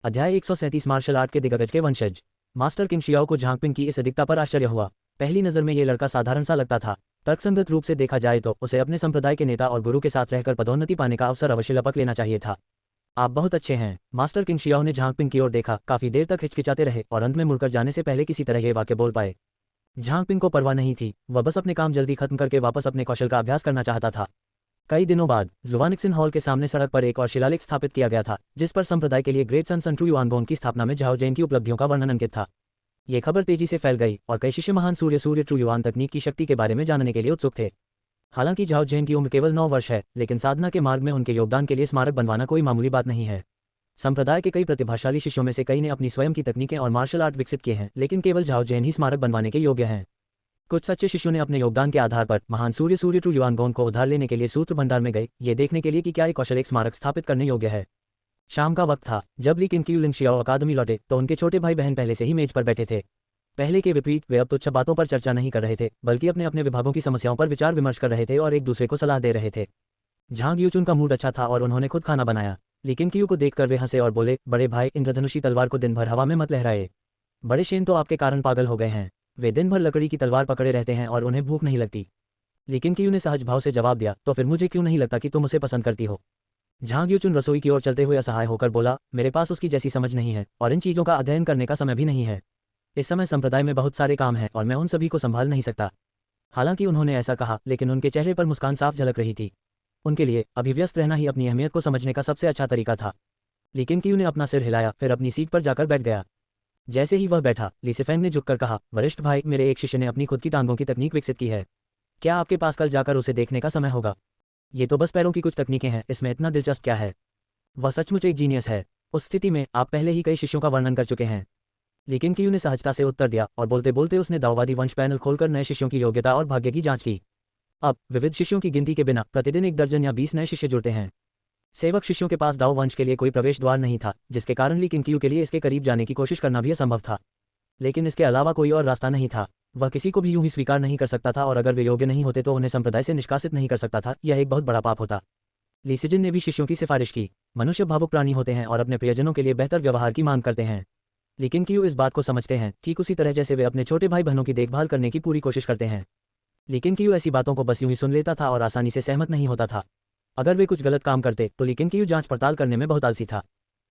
अध्याय 137 martial art के दिग्गज के वंशज। मास्टर किंग शियाओ को झांगपिंग की इस अधिकता पर आश्चर्य हुआ। पहली नज़र में ये लड़का साधारण सा लगता था। तर्कसंगत रूप से देखा जाए तो उसे अपने संप्रदाय के नेता और गुरु के साथ रहकर पदोन्नति पाने का अवसर अवश्य लपक लेना चाहिए था। आप बहुत अच्छे हैं। मास्टर किंग शियाओ ने झांगपिंग की ओर देखा, काफी देर तक हिचकिचाते रहे और अंत में मुड़कर जाने से पहले किसी तरह ये वाक्य बोल पाए। झांगपिंग को परवाह नहीं थी, वह बस अपने काम जल्दी खत्म करके वापस अपने कौशल का अभ्यास करना चाहता था। कई दिनों बाद जुवानिक्सिन हॉल के सामने सड़क पर एक और शिलालेख स्थापित किया गया था, जिस पर संप्रदाय के लिए ग्रेट सन ट्रू युआनगोन की स्थापना में झाओ जैन की उपलब्धियों का वर्णन अंकित था। ये खबर तेजी से फैल गई और कई शिष्य महान सूर्य ट्रू युआन तकनीक की शक्ति के बारे में जानने के लिए उत्सुक थे। हालांकि झाओ जैन की उम्र केवल 9 वर्ष है, लेकिन साधना के मार्ग में उनके योगदान के लिए स्मारक बनवाना कोई मामूली बात नहीं है। संप्रदाय के कई प्रतिभाशाली शिष्यों में से कई ने अपनी स्वयं की तकनीकें और मार्शल आर्ट विकसित किए हैं, लेकिन केवल झाओ जैन ही स्मारक बनवाने के योग्य हैं। कुछ सच्चे शिष्यों ने अपने योगदान के आधार पर महान सूर्य ट्रू युआनगोन को उधार लेने के लिए सूत्र भंडार में गए, ये देखने के लिए कि क्या ये कौशल एक स्मारक स्थापित करने योग्य है। शाम का वक्त था। जब ली किंग लिंग शियाओ अकादमी लौटे तो उनके छोटे भाई बहन पहले से ही मेज पर बैठे थे। पहले के विपरीत वे अब तुच्छ बातों पर चर्चा नहीं कर रहे थे, बल्कि अपने अपने विभागों की समस्याओं पर विचार विमर्श कर रहे थे और एक दूसरे को सलाह दे रहे थे। झांग यूचुन का मूड अच्छा था और उन्होंने खुद खाना बनाया। लेकिन कियू को देखकर वे हंसे और बोले, बड़े भाई, इंद्रधनुषी तलवार को दिन भर हवा में मत लहराए। बड़े शेन तो आपके कारण पागल हो गए हैं। वे दिन भर लकड़ी की तलवार पकड़े रहते हैं और उन्हें भूख नहीं लगती। लेकिन कियू ने सहज भाव से जवाब दिया, तो फिर मुझे क्यों नहीं लगता कि तुम उसे पसंद करती हो। झांग यूचुन रसोई की ओर चलते हुए असहाय होकर बोला, मेरे पास उसकी जैसी समझ नहीं है और इन चीज़ों का अध्ययन करने का समय भी नहीं है। इस समय संप्रदाय में बहुत सारे काम हैं और मैं उन सभी को संभाल नहीं सकता। हालांकि उन्होंने ऐसा कहा, लेकिन उनके चेहरे पर मुस्कान साफ झलक रही थी। उनके लिए अभिव्यस्त रहना ही अपनी अहमियत को समझने का सबसे अच्छा तरीका था। लेकिन कियू ने अपना सिर हिलाया, फिर अपनी सीट पर जाकर बैठ गया। जैसे ही वह बैठा, ली सिफेंग ने झुककर कहा, वरिष्ठ भाई, मेरे एक शिष्य ने अपनी खुद की टांगों की तकनीक विकसित की है। क्या आपके पास कल जाकर उसे देखने का समय होगा? ये तो बस पैरों की कुछ तकनीकें हैं, इसमें इतना दिलचस्प क्या है? वह सचमुच एक जीनियस है। उस स्थिति में आप पहले ही कई शिष्यों का वर्णन कर चुके हैं। लेकिन कियू ने सहजता से उत्तर दिया और बोलते बोलते उसने दाओवादी वंश पैनल खोलकर नए शिष्यों की योग्यता और भाग्य की जांच की। अब विविध शिष्यों की गिनती के बिना प्रतिदिन 1 दर्जन या 20 नए शिष्य जुड़ते हैं। सेवक शिष्यों के पास दाओ वंश के लिए कोई प्रवेश द्वार नहीं था, जिसके कारण ली किंग कियू के लिए इसके करीब जाने की कोशिश करना भी असंभव था। लेकिन इसके अलावा कोई और रास्ता नहीं था। वह किसी को भी यूं ही स्वीकार नहीं कर सकता था और अगर वे योग्य नहीं होते तो उन्हें संप्रदाय से निष्कासित नहीं कर सकता था। यह एक बहुत बड़ा पाप होता। ली सिजिन ने भी शिष्यों की सिफारिश की। मनुष्य भावुक प्राणी होते हैं और अपने प्रियजनों के लिए बेहतर व्यवहार की मांग करते हैं। लेकिन कियू इस बात को समझते हैं, ठीक उसी तरह जैसे वे अपने छोटे भाई बहनों की देखभाल करने की पूरी कोशिश करते हैं। लेकिन कियू ऐसी बातों को बस यूं ही सुन लेता था और आसानी से सहमत नहीं होता था। अगर वे कुछ गलत काम करते तो लेकिन कियू जांच पड़ताल करने में बहुत आलसी था।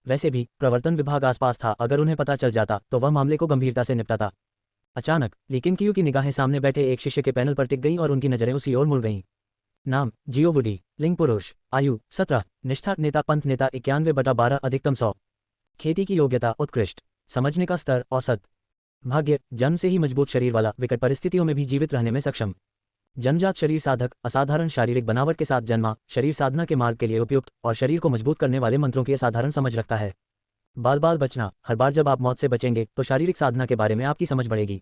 वैसे भी प्रवर्तन विभाग आसपास था, अगर उन्हें पता चल जाता तो वह मामले को गंभीरता से निपटाता। अचानक लेकिन कियू की निगाहें सामने बैठे एक शिष्य के पैनल पर टिक गईं और उनकी नजरें उसी ओर मुड़ गईं। नाम जियो वुडी, लिंग पुरुष, आयु 17, निष्ठा नेता पंथ नेता 91/12 अधिकतम 100, खेती की योग्यता उत्कृष्ट, समझने का स्तर औसत, भाग्य जन्म से ही मजबूत शरीर वाला, विकट परिस्थितियों में भी जीवित रहने में सक्षम, जन्मजात शरीर साधक, असाधारण शारीरिक बनावट के साथ जन्मा, शरीर साधना के मार्ग के लिए उपयुक्त और शरीर को मजबूत करने वाले मंत्रों की असाधारण समझ रखता है। बाल बाल बचना, हर बार जब आप मौत से बचेंगे तो शारीरिक साधना के बारे में आपकी समझ बढ़ेगी।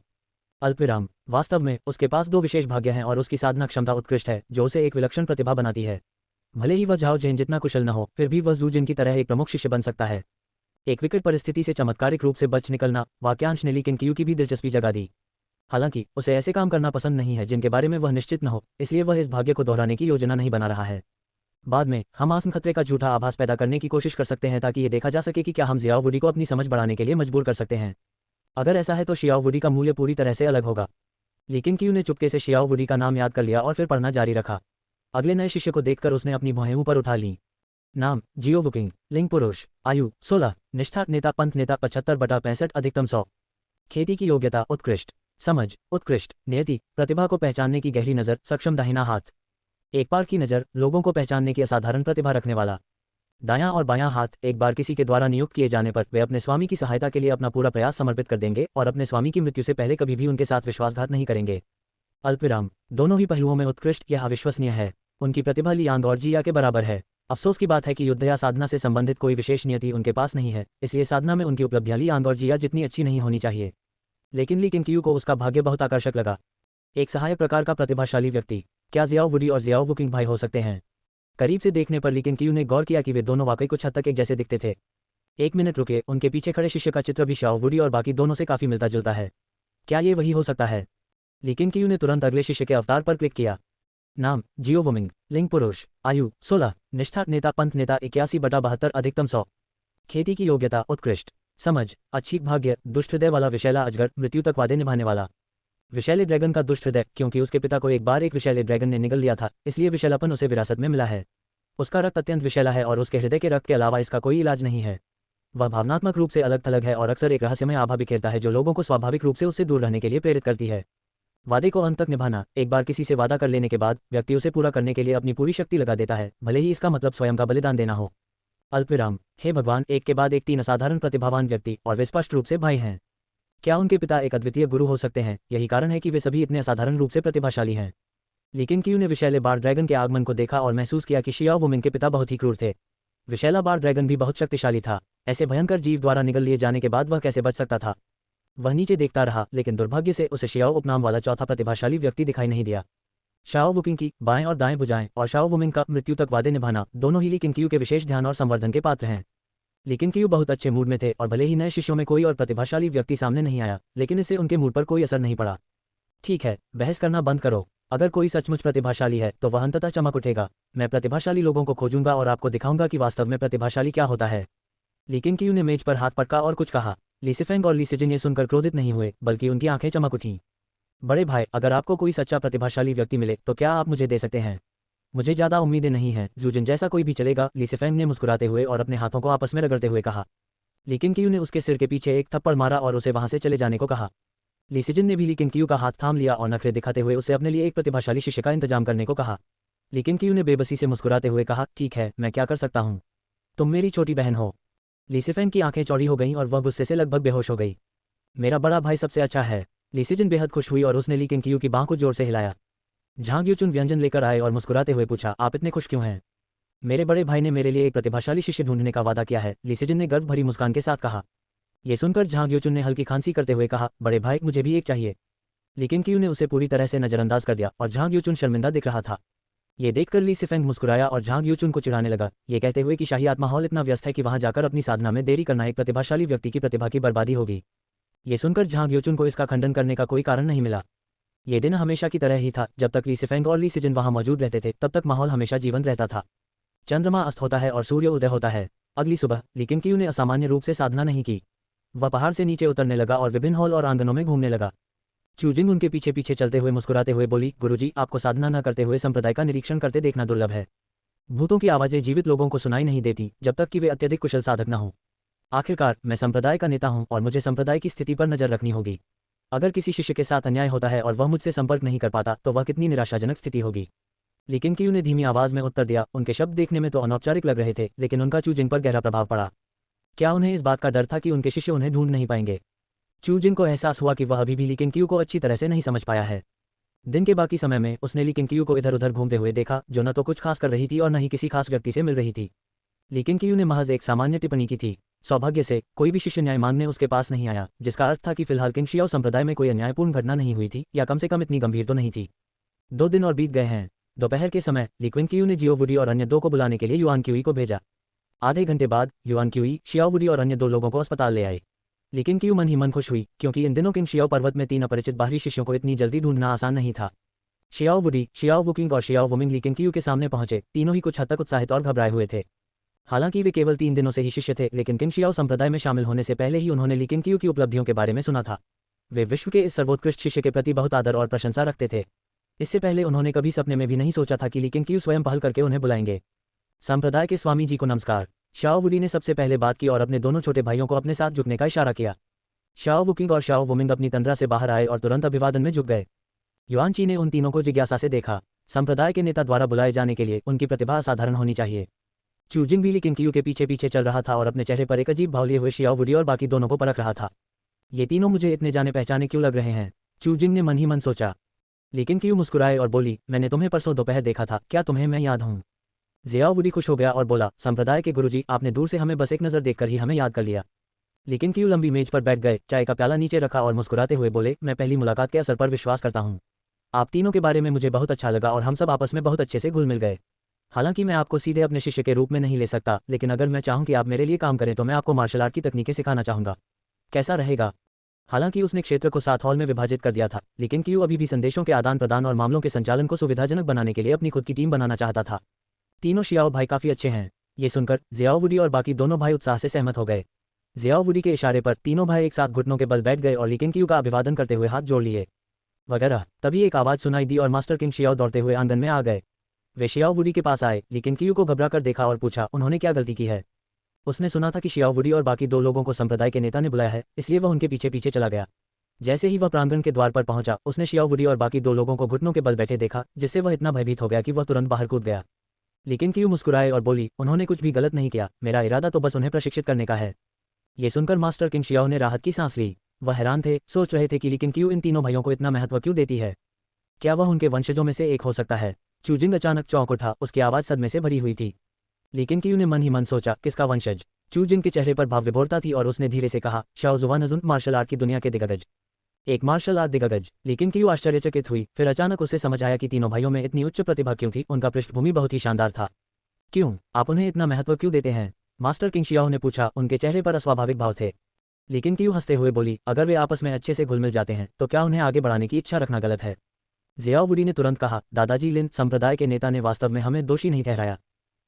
अल्पविराम, वास्तव में उसके पास 2 विशेष भाग्य हैं और उसकी साधना क्षमता उत्कृष्ट है, जो उसे एक विलक्षण प्रतिभा बनाती है। भले ही वह झाओ जैन जितना कुशल न हो, फिर भी वह जू जिन की तरह एक प्रमुख शिष्य बन सकता है। एक विकट परिस्थिति से चमत्कारिक रूप से बच निकलना, वाक्यांश ने ली किंग कियू की भी दिलचस्पी जगा दी। हालांकि उसे ऐसे काम करना पसंद नहीं है जिनके बारे में वह निश्चित न हो, इसलिए वह इस भाग्य को दोहराने की योजना नहीं बना रहा है। बाद में हम आसन्न खतरे का झूठा आभास पैदा करने की कोशिश कर सकते हैं ताकि ये देखा जा सके कि क्या हम जियाओ वुडी को अपनी समझ बढ़ाने के लिए मजबूर कर सकते हैं। अगर ऐसा है तो शियाओ वुडी का मूल्य पूरी तरह से अलग होगा। लेकिन कियू ने चुपके से शियाओ वुडी का नाम याद कर लिया और फिर पढ़ना जारी रखा। अगले नए शिष्य को देखकर उसने अपनी भौहें ऊपर उठा लीं। नाम जियो वुकिंग, लिंग पुरुष, आयु 16, निष्ठा नेता पंथ नेता 75/65 अधिकतम 100, खेती की योग्यता उत्कृष्ट, समझ उत्कृष्ट, नियति प्रतिभा को पहचानने की गहरी नज़र, सक्षम दाहिना हाथ, एक बार की नज़र, लोगों को पहचानने की असाधारण प्रतिभा रखने वाला, दायां और बायां हाथ, एक बार किसी के द्वारा नियुक्त किए जाने पर वे अपने स्वामी की सहायता के लिए अपना पूरा प्रयास समर्पित कर देंगे और अपने स्वामी की मृत्यु से पहले कभी भी उनके साथ विश्वासघात नहीं करेंगे। अल्पविराम, दोनों ही पहलुओं में उत्कृष्ट या अविश्वसनीय है। उनकी प्रतिभा लियांग और जिया के बराबर है। अफसोस की बात है कि युद्ध या साधना से संबंधित कोई विशेष नियति उनके पास नहीं है, इसलिए साधना में उनकी उपलब्धियां लियांग और जिया जितनी अच्छी नहीं होनी चाहिए। लेकिन ली किंग कियू को उसका भाग्य बहुत आकर्षक लगा। एक सहायक प्रकार का प्रतिभाशाली व्यक्ति। क्या जियाओ वुडी और जियाओ वुकिंग भाई हो सकते हैं? करीब से देखने पर ली किंग कियू ने गौर किया कि वे दोनों वाकई कुछ हद तक एक जैसे दिखते थे। 1 मिनट रुके, उनके पीछे खड़े शिष्य का चित्र भी शाओ वुडी और बाकी दोनों से काफी मिलता जुलता है। क्या ये वही हो सकता है? ली किंग कियू ने तुरंत अगले शिष्य के अवतार पर क्लिक किया। नाम जियो वुमिंग, लिंग पुरुष, आयु 16, निष्ठा नेता पंथ नेता 81/72 अधिकतम 100, खेती की योग्यता उत्कृष्ट, समझ अच्छी, भाग्य दुष्ट हृदय वाला विषैला अजगर, मृत्यु तक वादे निभाने वाला। विषैले ड्रैगन का दुष्ट हृदय, क्योंकि उसके पिता को एक बार एक विषैले ड्रैगन ने निगल लिया था, इसलिए विषैलापन उसे विरासत में मिला है। उसका रक्त अत्यंत विषैला है और उसके हृदय के रक्त के अलावा इसका कोई इलाज नहीं है। वह भावनात्मक रूप से अलग थलग है और अक्सर एक रहस्यमय आभा बिखेरता है जो लोगों को स्वाभाविक रूप से उससे दूर रहने के लिए प्रेरित करती है। वादे को अंत तक निभाना, एक बार किसी से वादा कर लेने के बाद व्यक्ति उसे पूरा करने के लिए अपनी पूरी शक्ति लगा देता है, भले ही इसका मतलब स्वयं का बलिदान देना हो। अल्पविराम। हे भगवान, एक के बाद एक 3 असाधारण प्रतिभावान व्यक्ति, और वे स्पष्ट रूप से भाई हैं। क्या उनके पिता एक अद्वितीय गुरु हो सकते हैं? यही कारण है कि वे सभी इतने असाधारण रूप से प्रतिभाशाली हैं। लेकिन क्यू ने विषैले बार ड्रैगन के आगमन को देखा और महसूस किया कि शियाओ वुमिंग के पिता बहुत ही क्रूर थे। विषैला बार ड्रैगन भी बहुत शक्तिशाली था। ऐसे भयंकर जीव द्वारा निगल लिए जाने के बाद वह कैसे बच सकता था? वह नीचे देखता रहा, लेकिन दुर्भाग्य से उसे शियाओ उपनाम वाला चौथा प्रतिभाशाली व्यक्ति दिखाई नहीं दिया। शाओ वुकिंग की बाएं और दाएं भुजाएं और शाओ वुमिंग का मृत्यु तक वादे निभाना, दोनों ही ली किन क्यू के विशेष ध्यान और संवर्धन के पात्र हैं। लेकिन क्यू बहुत अच्छे मूड में थे और भले ही नए शिष्यों में कोई और प्रतिभाशाली व्यक्ति सामने नहीं आया, लेकिन इससे उनके मूड पर कोई असर नहीं पड़ा। ठीक है, बहस करना बंद करो। अगर कोई सचमुच प्रतिभाशाली है तो वह अंततः चमक उठेगा। मैं प्रतिभाशाली लोगों को खोजूंगा और आपको दिखाऊंगा कि वास्तव में प्रतिभाशाली क्या होता है। लेकिन क्यू ने मेज पर हाथ पटका और कुछ कहा। लीसिफेंग और लीसिजिन ये सुनकर क्रोधित नहीं हुए, बल्कि उनकी आंखें चमक उठीं। बड़े भाई, अगर आपको कोई सच्चा प्रतिभाशाली व्यक्ति मिले तो क्या आप मुझे दे सकते हैं? मुझे ज़्यादा उम्मीदें नहीं हैं, जूजिन जैसा कोई भी चलेगा, लीसिफेंग ने मुस्कुराते हुए और अपने हाथों को आपस में रगड़ते हुए कहा। लेकिन क्यू ने उसके सिर के पीछे एक थप्पड़ मारा और उसे वहां से चले जाने को कहा। लीसिजिन ने भी लेकिन क्यू का हाथ थाम लिया और नखरे दिखाते हुए उसे अपने लिए एक प्रतिभाशाली शिष्य का इंतजाम करने को कहा। लेकिन क्यू ने बेबसी से मुस्कुराते हुए कहा, ठीक है, मैं क्या कर सकता हूँ? तुम मेरी छोटी बहन हो। लीसिफेंग की आंखें चौड़ी हो गईं और वह गुस्से से लगभग बेहोश हो गई। मेरा बड़ा भाई सबसे अच्छा है। लीसिजिन बेहद खुश हुई और उसने लेकिन क्यू की बांह को जोर से हिलाया। झांग यूचुन व्यंजन लेकर आए और मुस्कुराते हुए पूछा, आप इतने खुश क्यों हैं? मेरे बड़े भाई ने मेरे लिए एक प्रतिभाशाली शिष्य ढूंढने का वादा किया है, लीसिजिन ने गर्व भरी मुस्कान के साथ कहा। ये सुनकर झांग यूचुन ने हल्की खांसी करते हुए कहा, बड़े भाई, मुझे भी एक चाहिए। लेकिन क्यू ने उसे पूरी तरह से नजरअंदाज कर दिया और झांग यूचुन शर्मिंदा दिख रहा था। ये देखकर लीसिफेंग मुस्कुराया और झांग यूचुन को चिढ़ाने लगा, ये कहते हुए कि शाही आत्मा हॉल इतना व्यस्त है कि वहां जाकर अपनी साधना में देरी करना एक प्रतिभाशाली व्यक्ति की प्रतिभा की बर्बादी होगी। ये सुनकर झांग यूचुन को इसका खंडन करने का कोई कारण नहीं मिला। ये दिन हमेशा की तरह ही था, जब तक लीसिफेंग और लीसिजिन वहां मौजूद रहते थे तब तक माहौल हमेशा जीवंत रहता था। चंद्रमा अस्त होता है और सूर्य उदय होता है। अगली सुबह लेकिन क्यू ने असामान्य रूप से साधना नहीं की। वह पहाड़ से नीचे उतरने लगा और विभिन्न हॉल और आंगनों में घूमने लगा। चूजिंग उनके पीछे पीछे चलते हुए मुस्कुराते हुए बोली, गुरुजी, आपको साधना न करते हुए संप्रदाय का निरीक्षण करते देखना दुर्लभ है। भूतों की आवाजें जीवित लोगों को सुनाई नहीं देती जब तक कि वे अत्यधिक कुशल साधक न हों। आखिरकार मैं संप्रदाय का नेता हूं और मुझे संप्रदाय की स्थिति पर नजर रखनी होगी। अगर किसी शिष्य के साथ अन्याय होता है और वह मुझसे संपर्क नहीं कर पाता तो वह कितनी निराशाजनक स्थिति होगी। लेकिन क्यू ने धीमी आवाज में उत्तर दिया, उनके शब्द देखने में तो अनौपचारिक लग रहे थे, लेकिन उनका चूजिंग पर गहरा प्रभाव पड़ा। क्या उन्हें इस बात का डर था कि उनके शिष्य उन्हें ढूंढ नहीं पाएंगे? चूजिंग को एहसास हुआ कि वह अभी भी लीकिन क्यू को अच्छी तरह से नहीं समझ पाया है। दिन के बाकी समय में उसने लीकिन क्यू को इधर उधर घूमते हुए देखा, जो न तो कुछ खास कर रही थी और न ही किसी खास व्यक्ति से मिल रही थी। लेकिन क्यू ने महज एक सामान्य टिप्पणी की थी। सौभाग्य से कोई भी शिष्य न्याय मांगने उसके पास नहीं आया, जिसका अर्थ था कि फिलहाल किंग शियाओ संप्रदाय में कोई अन्यायपूर्ण घटना नहीं हुई थी, या कम से कम इतनी गंभीर तो नहीं थी। 2 दिन और बीत गए हैं। दोपहर के समय लीक्विन क्यू ने जियो वुडी और अन्य 2 को बुलाने के लिए युआन क्यूई को भेजा। आधे घंटे बाद युआन क्यूई, शियाओ वुडी और अन्य 2 लोगों को अस्पताल ले आए। लेकिन क्यू मन ही मन खुश हुई, क्योंकि इन दिनों किंग शियाओ पर्वत में 3 अपरिचित बाहरी शिष्यों को इतनी जल्दी ढूंढना आसान नहीं था। शियाओ वुडी, शियाओ वुकिंग और शियाओ वुमिंग लीकिन क्यू के सामने पहुंचे, तीनों ही कुछ हद तक उत्साहित और घबराए हुए थे। हालांकि वे केवल 3 दिनों से ही शिष्य थे, लेकिन किंग शियाओ संप्रदाय में शामिल होने से पहले ही उन्होंने लीकिन क्यू की उपलब्धियों के बारे में सुना था। वे विश्व के इस सर्वोत्कृष्ट शिष्य के प्रति बहुत आदर और प्रशंसा रखते थे। इससे पहले उन्होंने कभी सपने में भी नहीं सोचा था कि लीकिन क्यू स्वयं पहल करके उन्हें बुलाएंगे। संप्रदाय के स्वामी जी को नमस्कार। शाओ वुडी ने सबसे पहले बात की और अपने दोनों छोटे भाइयों को अपने साथ झुकने का इशारा किया। शाओ वुकिंग और शाओ वुमिंग अपनी तंद्रा से बाहर आए और तुरंत अभिवादन में झुक गए। युआन ची ने उन तीनों को जिज्ञासा से देखा। संप्रदाय के नेता द्वारा बुलाए जाने के लिए उनकी प्रतिभा असाधारण होनी चाहिए। चूजिंग भी लीकिन क्यू के पीछे पीछे चल रहा था और अपने चेहरे पर एक अजीब भाव लिए हुए शियाओ वुडी और बाकी दोनों को परख रहा था। ये तीनों मुझे इतने जाने पहचाने क्यों लग रहे हैं? चूजिंग ने मन ही मन सोचा। लेकिन क्यू मुस्कुराए और बोली, मैंने तुम्हें परसों दोपहर देखा था, क्या तुम्हें मैं याद हूँ? जियाओ वुडी खुश हो गया और बोला, संप्रदाय के गुरुजी, आपने दूर से हमें बस एक नज़र देखकर ही हमें याद कर लिया। लेकिन क्यू लंबी मेज पर बैठ गए, चाय का प्याला नीचे रखा और मुस्कुराते हुए बोले, मैं पहली मुलाकात के असर पर विश्वास करता हूँ। आप तीनों के बारे में मुझे बहुत अच्छा लगा और हम सब आपस में बहुत अच्छे से घुल मिल गए। हालांकि मैं आपको सीधे अपने शिष्य के रूप में नहीं ले सकता, लेकिन अगर मैं चाहूँ कि आप मेरे लिए काम करें तो मैं आपको मार्शल आर्ट की तकनीकें सिखाना चाहूँगा। कैसा रहेगा? हालांकि उसने क्षेत्र को 7 हॉल में विभाजित कर दिया था, लेकिन क्यू अभी भी संदेशों के आदान प्रदान और मामलों के संचालन को सुविधाजनक बनाने के लिए अपनी खुद की टीम बनाना चाहता था। तीनों शियाओ भाई काफी अच्छे हैं। ये सुनकर जियाओ वुडी और बाकी दोनों भाई उत्साह से सहमत हो गए। जियाओ वुडी के इशारे पर तीनों भाई एक साथ घुटनों के बल बैठ गए और ली किंग का अभिवादन करते हुए हाथ जोड़ लिए वगैरह। तभी एक आवाज़ सुनाई दी और मास्टर किंग शियाओ दौड़ते हुए आंगन में आ गए। वे शियाओ वुडी के पास आए, लेकिन किंग को घबरा कर देखा और पूछा उन्होंने क्या गलती की है। उसने सुना था कि शियाओ वुडी और बाकी दो लोगों को संप्रदाय के नेता ने बुलाया है, इसलिए वह उनके पीछे पीछे चला गया। जैसे ही वह प्रांगण के द्वार पर पहुंचा, उसने शियाओ वुडी और बाकी दो लोगों को घुटनों के बल बैठे देखा, जिससे वह इतना भयभीत हो गया कि वह तुरंत बाहर कूद गया। लेकिन क्यू मुस्कुराए और बोली, उन्होंने कुछ भी गलत नहीं किया, मेरा इरादा तो बस उन्हें प्रशिक्षित करने का है। ये सुनकर मास्टर किंग शियाओ ने राहत की सांस ली। वह हैरान थे, सोच रहे थे कि लेकिन क्यू इन तीनों भाइयों को इतना महत्व क्यों देती है। क्या वह उनके वंशजों में से एक हो सकता है। चूजिंग अचानक चौंक उठा, उसकी आवाज़ सदमे से भरी हुई थी। लेकिन क्यू ने मन ही मन सोचा, किसका वंशज। चूजिंग के चेहरे पर भाव विभोरता थी और उसने धीरे से कहा, शाओ जुआनजुन, मार्शल आर्ट की दुनिया के दिग्गज। एक मार्शल आर्ट दिग्गज। लेकिन क्यू आश्चर्यचकित हुई, फिर अचानक उसे समझ आया कि तीनों भाइयों में इतनी उच्च प्रतिभा क्यों थी। उनका पृष्ठभूमि बहुत ही शानदार था। क्यों, आप उन्हें इतना महत्व क्यों देते हैं। मास्टर किंग शियाओ ने पूछा। उनके चेहरे पर अस्वाभाविक भाव थे। लेकिन क्यू हंसते हुए बोली, अगर वे आपस में अच्छे से घुल मिल जाते हैं तो क्या उन्हें आगे बढ़ाने की इच्छा रखना गलत है। जियाओ वुडी ने तुरंत कहा, दादाजी लिन संप्रदाय के नेता ने वास्तव में हमें दोषी नहीं ठहराया।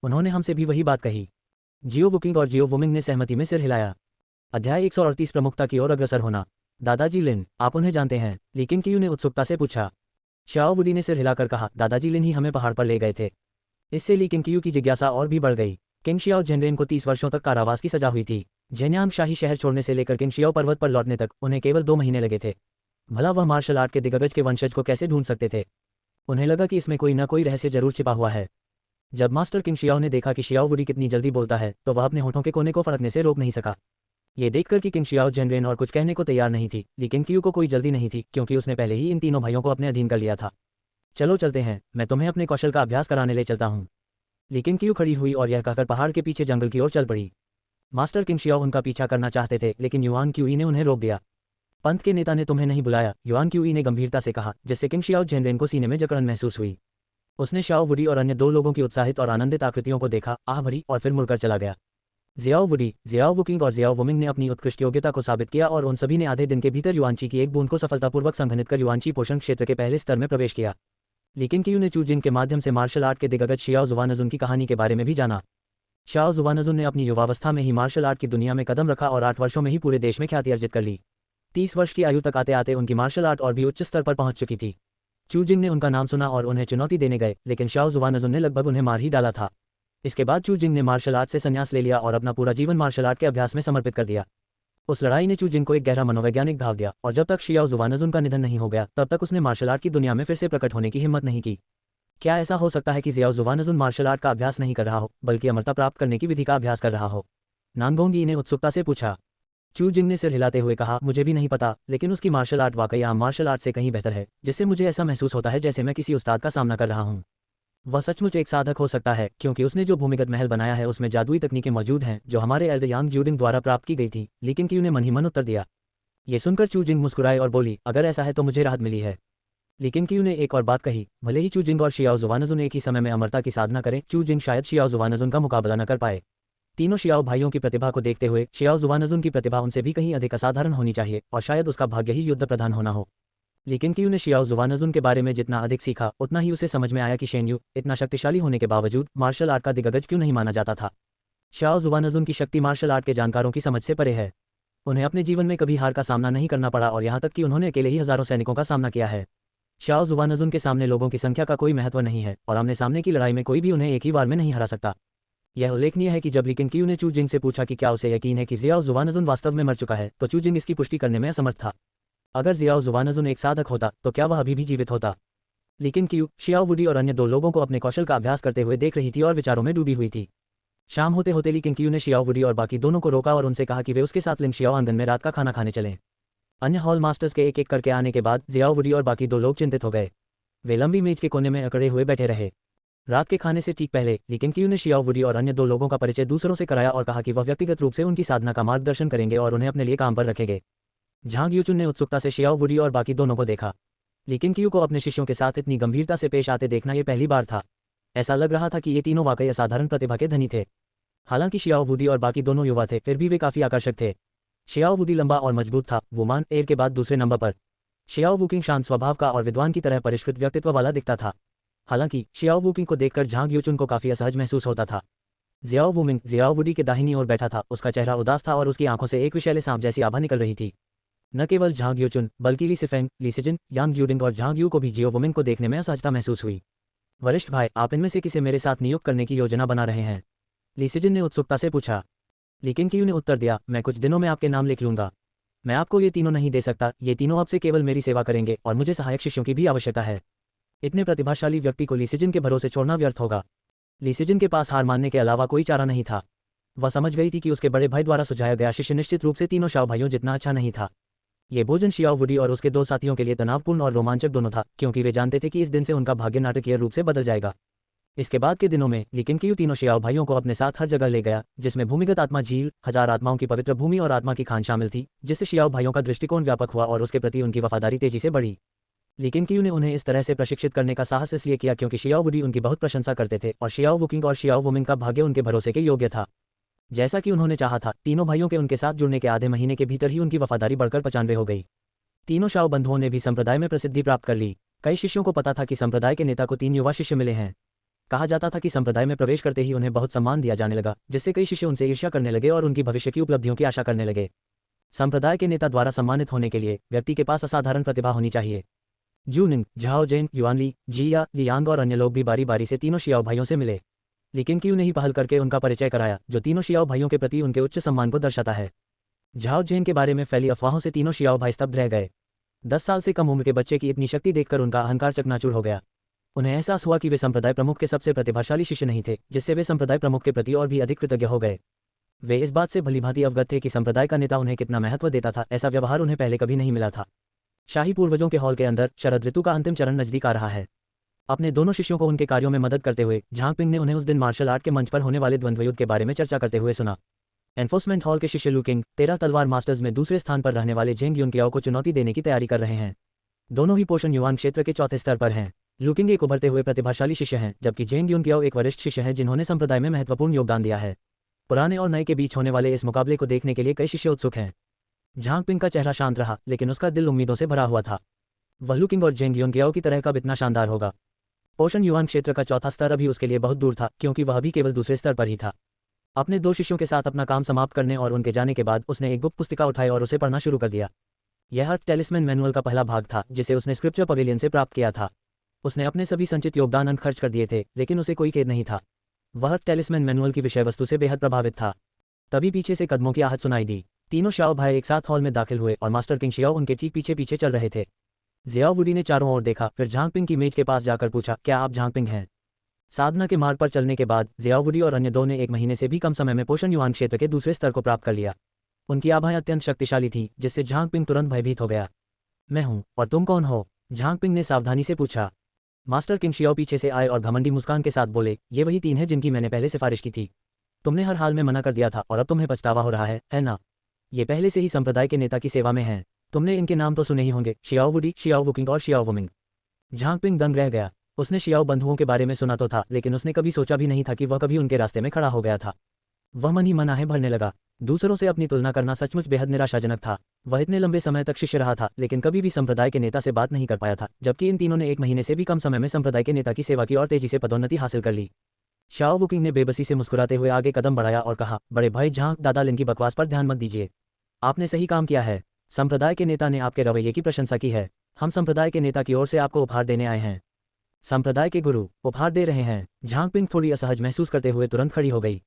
उन्होंने हमसे भी वही बात कही। जियो वुकिंग और जियो वुमिंग ने सहमति में सिर हिलाया। अध्याय 138 प्रमुखता की ओर अग्रसर होना। दादाजी लिन, आप उन्हें जानते हैं। लेकिन क्यू ने उत्सुकता से पूछा। शाओ वुडी ने सिर हिलाकर कहा, दादाजी लिन ही हमें पहाड़ पर ले गए थे। इससे ली क्यू की जिज्ञासा और भी बढ़ गई। किंग शियाओ जेनरेन को 30 वर्षों तक कारावास की सजा हुई थी। जेन्यांग शाही शहर छोड़ने से लेकर किंग शियाओ पर्वत पर लौटने तक उन्हें केवल 2 महीने लगे थे। भला वह मार्शल आर्ट के दिग्गज के वंशज को कैसे ढूंढ सकते थे। उन्हें लगा कि इसमें कोई न कोई रहस्य जरूर छिपा हुआ है। जब मास्टर किंग शियाओ ने देखा कि शियाओ वुडी कितनी जल्दी बोलता है, तो वह अपने होठों के कोने को फड़कने से रोक नहीं सका। ये देखकर कि किंग शियाओ जेनरेन और कुछ कहने को तैयार नहीं थी, लेकिन क्यू को कोई जल्दी नहीं थी, क्योंकि उसने पहले ही इन तीनों भाइयों को अपने अधीन कर लिया था। चलो चलते हैं, मैं तुम्हें अपने कौशल का अभ्यास कराने ले चलता हूँ। लेकिन क्यू खड़ी हुई और यह कहकर पहाड़ के पीछे जंगल की ओर चल पड़ी। मास्टर किंग शियाओ उनका पीछा करना चाहते थे, लेकिन युआन क्यूई ने उन्हें रोक दिया। पंथ के नेता ने तुम्हें नहीं बुलाया, युआन क्यूई ने गंभीरता से कहा, जिससे किंग शियाओ जेनरेन को सीने में जकड़न महसूस हुई। उसने शाओ वुडी और अन्य 2 लोगों की उत्साहित और आनंदित आकृतियों को देखा, आह भरी, और फिर मुड़कर चला गया। जियाओ वुडी, जियाओ वुकिंग और जियाओ वुमिंग ने अपनी उत्कृष्ट योग्यता को साबित किया और उन सभी ने आधे दिन के भीतर युआनची की एक बूंद को सफलतापूर्वक संघनित कर युआनची पोषण क्षेत्र के पहले स्तर में प्रवेश किया। लेकिन क्यू ने चूजिंग के माध्यम से मार्शल आर्ट के दिग्गज शियाओ जुआनजुन की कहानी के बारे में भी जाना। शाओ जुआनजुन ने अपनी युवावस्था में ही मार्शल आर्ट की दुनिया में कदम रखा और 8 वर्षों में ही पूरे देश में ख्याति अर्जित कर ली। 30 वर्ष की आयु तक आते आते उनकी मार्शल आर्ट और भी उच्च स्तर पर पहुंच चुकी थी। चूजिंग ने उनका नाम सुना और उन्हें चुनौती देने गए, लेकिन शाओ जुआनजुन ने लगभग उन्हें मार ही डाला था। इसके बाद चूजिंग ने मार्शल आर्ट से संन्यास ले लिया और अपना पूरा जीवन मार्शल आर्ट के अभ्यास में समर्पित कर दिया। उस लड़ाई ने चूजिंग को एक गहरा मनोवैज्ञानिक घाव दिया, और जब तक शियाओ जुआनजुन का निधन नहीं हो गया, तब तक उसने मार्शल आर्ट की दुनिया में फिर से प्रकट होने की हिम्मत नहीं की। क्या ऐसा हो सकता है कि जियाओ जुआनजुन मार्शल आर्ट का अभ्यास नहीं कर रहा हो, बल्कि अमरता प्राप्त करने की विधि का अभ्यास कर रहा हो। नानगोंगी ने उत्सुकता से पूछा। चूजिंग ने सिर हिलाते हुए कहा, मुझे भी नहीं पता, लेकिन उसकी मार्शल आर्ट वाकई आम मार्शल आर्ट से कहीं बेहतर है, जिससे मुझे ऐसा महसूस होता है जैसे मैं किसी उस्ताद का सामना कर रहा हूँ। वह सचमुच एक साधक हो सकता है, क्योंकि उसने जो भूमिगत महल बनाया है उसमें जादुई तकनीकें मौजूद हैं जो हमारे एल्डर यांग ज्यूडिंग द्वारा प्राप्त की गई थी। लेकिन क्यू ने मन ही मन उत्तर दिया। ये सुनकर चूजिंग मुस्कुराए और बोली, अगर ऐसा है तो मुझे राहत मिली है। लेकिन क्यू ने एक और बात कही, भले ही चूजिंग और शियाओ जुआनजुन एक ही समय में अमरता की साधना करें, चूजिंग शायद शियाओ जुआनजुन का मुकाबला न कर पाए। तीनों शियाओ भाइयों की प्रतिभा को देखते हुए शियाओ जुआनजुन की प्रतिभा उनसे भी कहीं अधिक असाधारण होनी चाहिए, और शायद उसका भाग्य ही युद्ध प्रधान होना हो। लेकिन क्यू ने शियाओ जुआनजुन के बारे में जितना अधिक सीखा, उतना ही उसे समझ में आया कि शेन्यू इतना शक्तिशाली होने के बावजूद मार्शल आर्ट का दिग्गज क्यों नहीं माना जाता था। शाओ जुआनजुन की शक्ति मार्शल आर्ट के जानकारों की समझ से परे है। उन्हें अपने जीवन में कभी हार का सामना नहीं करना पड़ा, और यहाँ तक कि उन्होंने अकेले ही हजारों सैनिकों का सामना किया है। शाओ जुआनजुन के सामने लोगों की संख्या का कोई महत्व नहीं है, और आमने सामने की लड़ाई में कोई भी उन्हें एक ही बार में नहीं हरा सकता। यह उल्लेखनीय है कि जब लेकिन क्यू ने चूजिंग से पूछा कि क्या उसे यकीन है कि जियाओ जुआनजुन वास्तव में मर चुका है, तो चूजिंग इसकी पुष्टि करने में असमर्थ था। अगर जियाओ जुआनजुन एक साधक होता तो क्या वह अभी भी जीवित होता। लेकिन क्यू, शियाओ वुडी और अन्य 2 लोगों को अपने कौशल का अभ्यास करते हुए देख रही थी और विचारों में डूबी हुई थी। शाम होते होते लेकिन क्यू ने शियाओ वुडी और बाकी दोनों को रोका और उनसे कहा कि वे उसके साथ लिंग शियाओ आंगन में रात का खाना खाने चलें। अन्य हॉल मास्टर्स के एक एक करके आने के बाद जियाओ वुडी और बाकी 2 लोग चिंतित हो गए। वे लंबी मेज के कोने में अकड़े हुए बैठे रहे। रात के खाने से ठीक पहले लेकिन क्यू ने शियाओ वुडी और अन्य 2 लोगों का परिचय दूसरों से कराया और कहा कि वह व्यक्तिगत रूप से उनकी साधना का मार्गदर्शन करेंगे और उन्हें अपने लिए काम पर रखेंगे। झांग यूचुन ने उत्सुकता से शियाओ वुडी और बाकी दोनों को देखा। लेकिन क्यू को अपने शिष्यों के साथ इतनी गंभीरता से पेश आते देखना ये पहली बार था। ऐसा लग रहा था कि ये तीनों वाकई असाधारण प्रतिभा के धनी थे। हालांकि शियाओ वुडी और बाकी दोनों युवा थे, फिर भी वे काफी आकर्षक थे। शियाओ वुडी लंबा और मजबूत था, वुमान एर के बाद दूसरे नंबर पर। शियाओ वुकिंग शांत स्वभाव का और विद्वान की तरह परिष्कृत व्यक्तित्व वाला दिखता था। हालांकि शियाओ वुकिंग को देखकर झांग यूचुन को काफी असहज महसूस होता था। जियाओ वुमिंग जियाओ वुडी के दाहिनी ओर बैठा था। उसका चेहरा उदास था और उसकी आंखों से एक विषैले सांप जैसी आभा निकल रही थी। न केवल झांग यूचुन बल्कि ली सिफेंग, ली सिजिन, यांग ज्यूडिंग और झांग यू को भी जियो वुमिंग को देखने में असहजता महसूस हुई। वरिष्ठ भाई, आप इनमें से किसे मेरे साथ नियुक्त करने की योजना बना रहे हैं? ली सिजिन ने उत्सुकता से पूछा। ली किंगक्यू ने उत्तर दिया, मैं कुछ दिनों में आपके नाम लिख लूंगा। मैं आपको ये तीनों नहीं दे सकता, ये तीनों अब से केवल मेरी सेवा करेंगे और मुझे सहायक शिष्यों की भी आवश्यकता है। इतने प्रतिभाशाली व्यक्ति को ली सिजिन के भरोसे छोड़ना व्यर्थ होगा। ली सिजिन के पास हार मानने के अलावा कोई चारा नहीं था। वह समझ गई थी कि उसके बड़े भाई द्वारा सुझाया गया शिष्य निश्चित रूप से तीनों शाओ भाइयों जितना अच्छा नहीं था। ये भोजन शियाओ वुडी और उसके दो साथियों के लिए तनावपूर्ण और रोमांचक दोनों था, क्योंकि वे जानते थे कि इस दिन से उनका भाग्य नाटकीय रूप से बदल जाएगा। इसके बाद के दिनों में ली किंगक्यू तीनों शियाओ भाइयों को अपने साथ हर जगह ले गया, जिसमें भूमिगत आत्मा झील, 1000 आत्माओं की पवित्र भूमि और आत्मा की खान शामिल थी, जिससे शियाओ भाइयों का दृष्टिकोण व्यापक हुआ और उसके प्रति उनकी वफादारी तेजी से बढ़ी। ली किंगक्यू ने उन्हें इस तरह से प्रशिक्षित करने का साहस इसलिए किया क्योंकि शियाओ वुडी उनकी बहुत प्रशंसा करते थे और शियाओ वुकिंग और शियाओ वुमिंग का भाग्य उनके भरोसे के योग्य था। जैसा कि उन्होंने चाहा था, तीनों भाइयों के उनके साथ जुड़ने के आधे महीने के भीतर ही उनकी वफादारी बढ़कर 95 हो गई। तीनों शाओ बंधुओं ने भी संप्रदाय में प्रसिद्धि प्राप्त कर ली। कई शिष्यों को पता था कि संप्रदाय के नेता को 3 युवा शिष्य मिले हैं। कहा जाता था कि संप्रदाय में प्रवेश करते ही उन्हें बहुत सम्मान दिया जाने लगा, जिससे कई शिष्य उनसे ईर्ष्या करने लगे और उनकी भविष्य की उपलब्धियों की आशा करने लगे। संप्रदाय के नेता द्वारा सम्मानित होने के लिए व्यक्ति के पास असाधारण प्रतिभा होनी चाहिए। जूनिंग, झाओ जेन, युआनली, जिया, लियांग और अन्य लोग भी बारी बारी से तीनों शियाओ भाइयों से मिले। लेकिन क्यू ने ही पहल करके उनका परिचय कराया, जो तीनों शियाओ भाइयों के प्रति उनके उच्च सम्मान को दर्शाता है। झाओ जेन के बारे में फैली अफवाहों से तीनों शियाओ भाई स्तब्ध रह गए। 10 साल से कम उम्र के बच्चे की इतनी शक्ति देखकर उनका अहंकार चकनाचूर हो गया। उन्हें एहसास हुआ कि वे संप्रदाय प्रमुख के सबसे प्रतिभाशाली शिष्य नहीं थे, जिससे वे संप्रदाय प्रमुख के प्रति और भी अधिक कृतज्ञ हो गए। वे इस बात से भलीभांति अवगत थे कि संप्रदाय का नेता उन्हें कितना महत्व देता था। ऐसा व्यवहार उन्हें पहले कभी नहीं मिला था। शाही पूर्वजों के हॉल के अंदर शरद ऋतु का अंतिम चरण नजदीक आ रहा है। अपने दोनों शिष्यों को उनके कार्यों में मदद करते हुए झांग पिंग ने उन्हें उस दिन मार्शल आर्ट के मंच पर होने वाले द्वंद्व युद्ध के बारे में चर्चा करते हुए सुना। एनफोर्समेंट हॉल के शिष्य लू किंग 13 तलवार मास्टर्स में दूसरे स्थान पर रहने वाले जेंग युनकियाओ को चुनौती देने की तैयारी कर रहे हैं। दोनों ही पोषण युवान क्षेत्र के चौथे स्तर पर हैं। लू किंग एक उभरते हुए प्रतिभाशाली शिष्य हैं, जबकि जेंग युनकियाओ एक वरिष्ठ शिष्य हैं जिन्होंने संप्रदाय में महत्वपूर्ण योगदान दिया है। पुराने और नए के बीच होने वाले इस मुकाबले को देखने के लिए कई शिष्य उत्सुक हैं। झांग पिंग का चेहरा शांत रहा, लेकिन उसका दिल उम्मीदों से भरा हुआ था। वह लू किंग और जेंग युनकियाओ की तरह कब इतना शानदार होगा। पोषण युवान क्षेत्र का चौथा स्तर अभी उसके लिए बहुत दूर था, क्योंकि वह भी केवल दूसरे स्तर पर ही था। अपने 2 शिष्यों के साथ अपना काम समाप्त करने और उनके जाने के बाद उसने एक गुप्त पुस्तिका उठाई और उसे पढ़ना शुरू कर दिया। यह हर्ट टेलिस्मैन मैनुअल का पहला भाग था, जिसे उसने स्क्रिप्चर पवेलियन से प्राप्त किया था। उसने अपने सभी संचित योगदान अंक खर्च कर दिए थे, लेकिन उसे कोई खेद नहीं था। वह हर्ट टेलिस्मैन मैनुअल की विषय वस्तु से बेहद प्रभावित था। तभी पीछे से कदमों की आहट सुनाई दी। तीनों शाओ भाई एक साथ हॉल में दाखिल हुए और मास्टर किंग शियाओ उनके ठीक पीछे पीछे चल रहे थे। जियाओ वुडी ने चारों ओर देखा, फिर झांग पिंग की मेज के पास जाकर पूछा, क्या आप झांग पिंग हैं? साधना के मार्ग पर चलने के बाद जियाओ वुडी और अन्य 2 ने 1 महीने से भी कम समय में पोषण युवान क्षेत्र के दूसरे स्तर को प्राप्त कर लिया। उनकी आभाएं अत्यंत शक्तिशाली थी, जिससे झांग पिंग तुरंत भयभीत हो गया। मैं हूं, और तुम कौन हो? झांग पिंग ने सावधानी से पूछा। मास्टर किंग शियाओ पीछे से आए और घमंडी मुस्कान के साथ बोले, ये वही 3 हैं जिनकी मैंने पहले सिफारिश की थी। तुमने हर हाल में मना कर दिया था और अब तुम्हें पछतावा हो रहा है ना? ये पहले से ही संप्रदाय के नेता की सेवा में हैं। तुमने इनके नाम तो सुने ही होंगे, शियाओ वुडी, शियाओ वुकिंग और शियाओ वुमिंग। झांग पिंग दंग रह गया। उसने शियाओ बंधुओं के बारे में सुना तो था, लेकिन उसने कभी सोचा भी नहीं था कि वह कभी उनके रास्ते में खड़ा हो गया था। वह मन ही मन आहें भरने लगा। दूसरों से अपनी तुलना करना सचमुच बेहद निराशाजनक था। वह इतने लंबे समय तक शिष्य रहा था, लेकिन कभी भी संप्रदाय के नेता से बात नहीं कर पाया था, जबकि इन तीनों ने 1 महीने से भी कम समय में संप्रदाय के नेता की सेवा की और तेजी से पदोन्नति हासिल कर ली। शाओ वुकिंग ने बेबसी से मुस्कुराते हुए आगे कदम बढ़ाया और कहा, बड़े भाई झांग दादा लिन की बकवास पर ध्यान मत दीजिए। आपने सही काम किया है। संप्रदाय के नेता ने आपके रवैये की प्रशंसा की है। हम संप्रदाय के नेता की ओर से आपको उपहार देने आए हैं। संप्रदाय के गुरु उपहार दे रहे हैं। झांग पिंग थोड़ी असहज महसूस करते हुए तुरंत खड़ी हो गई।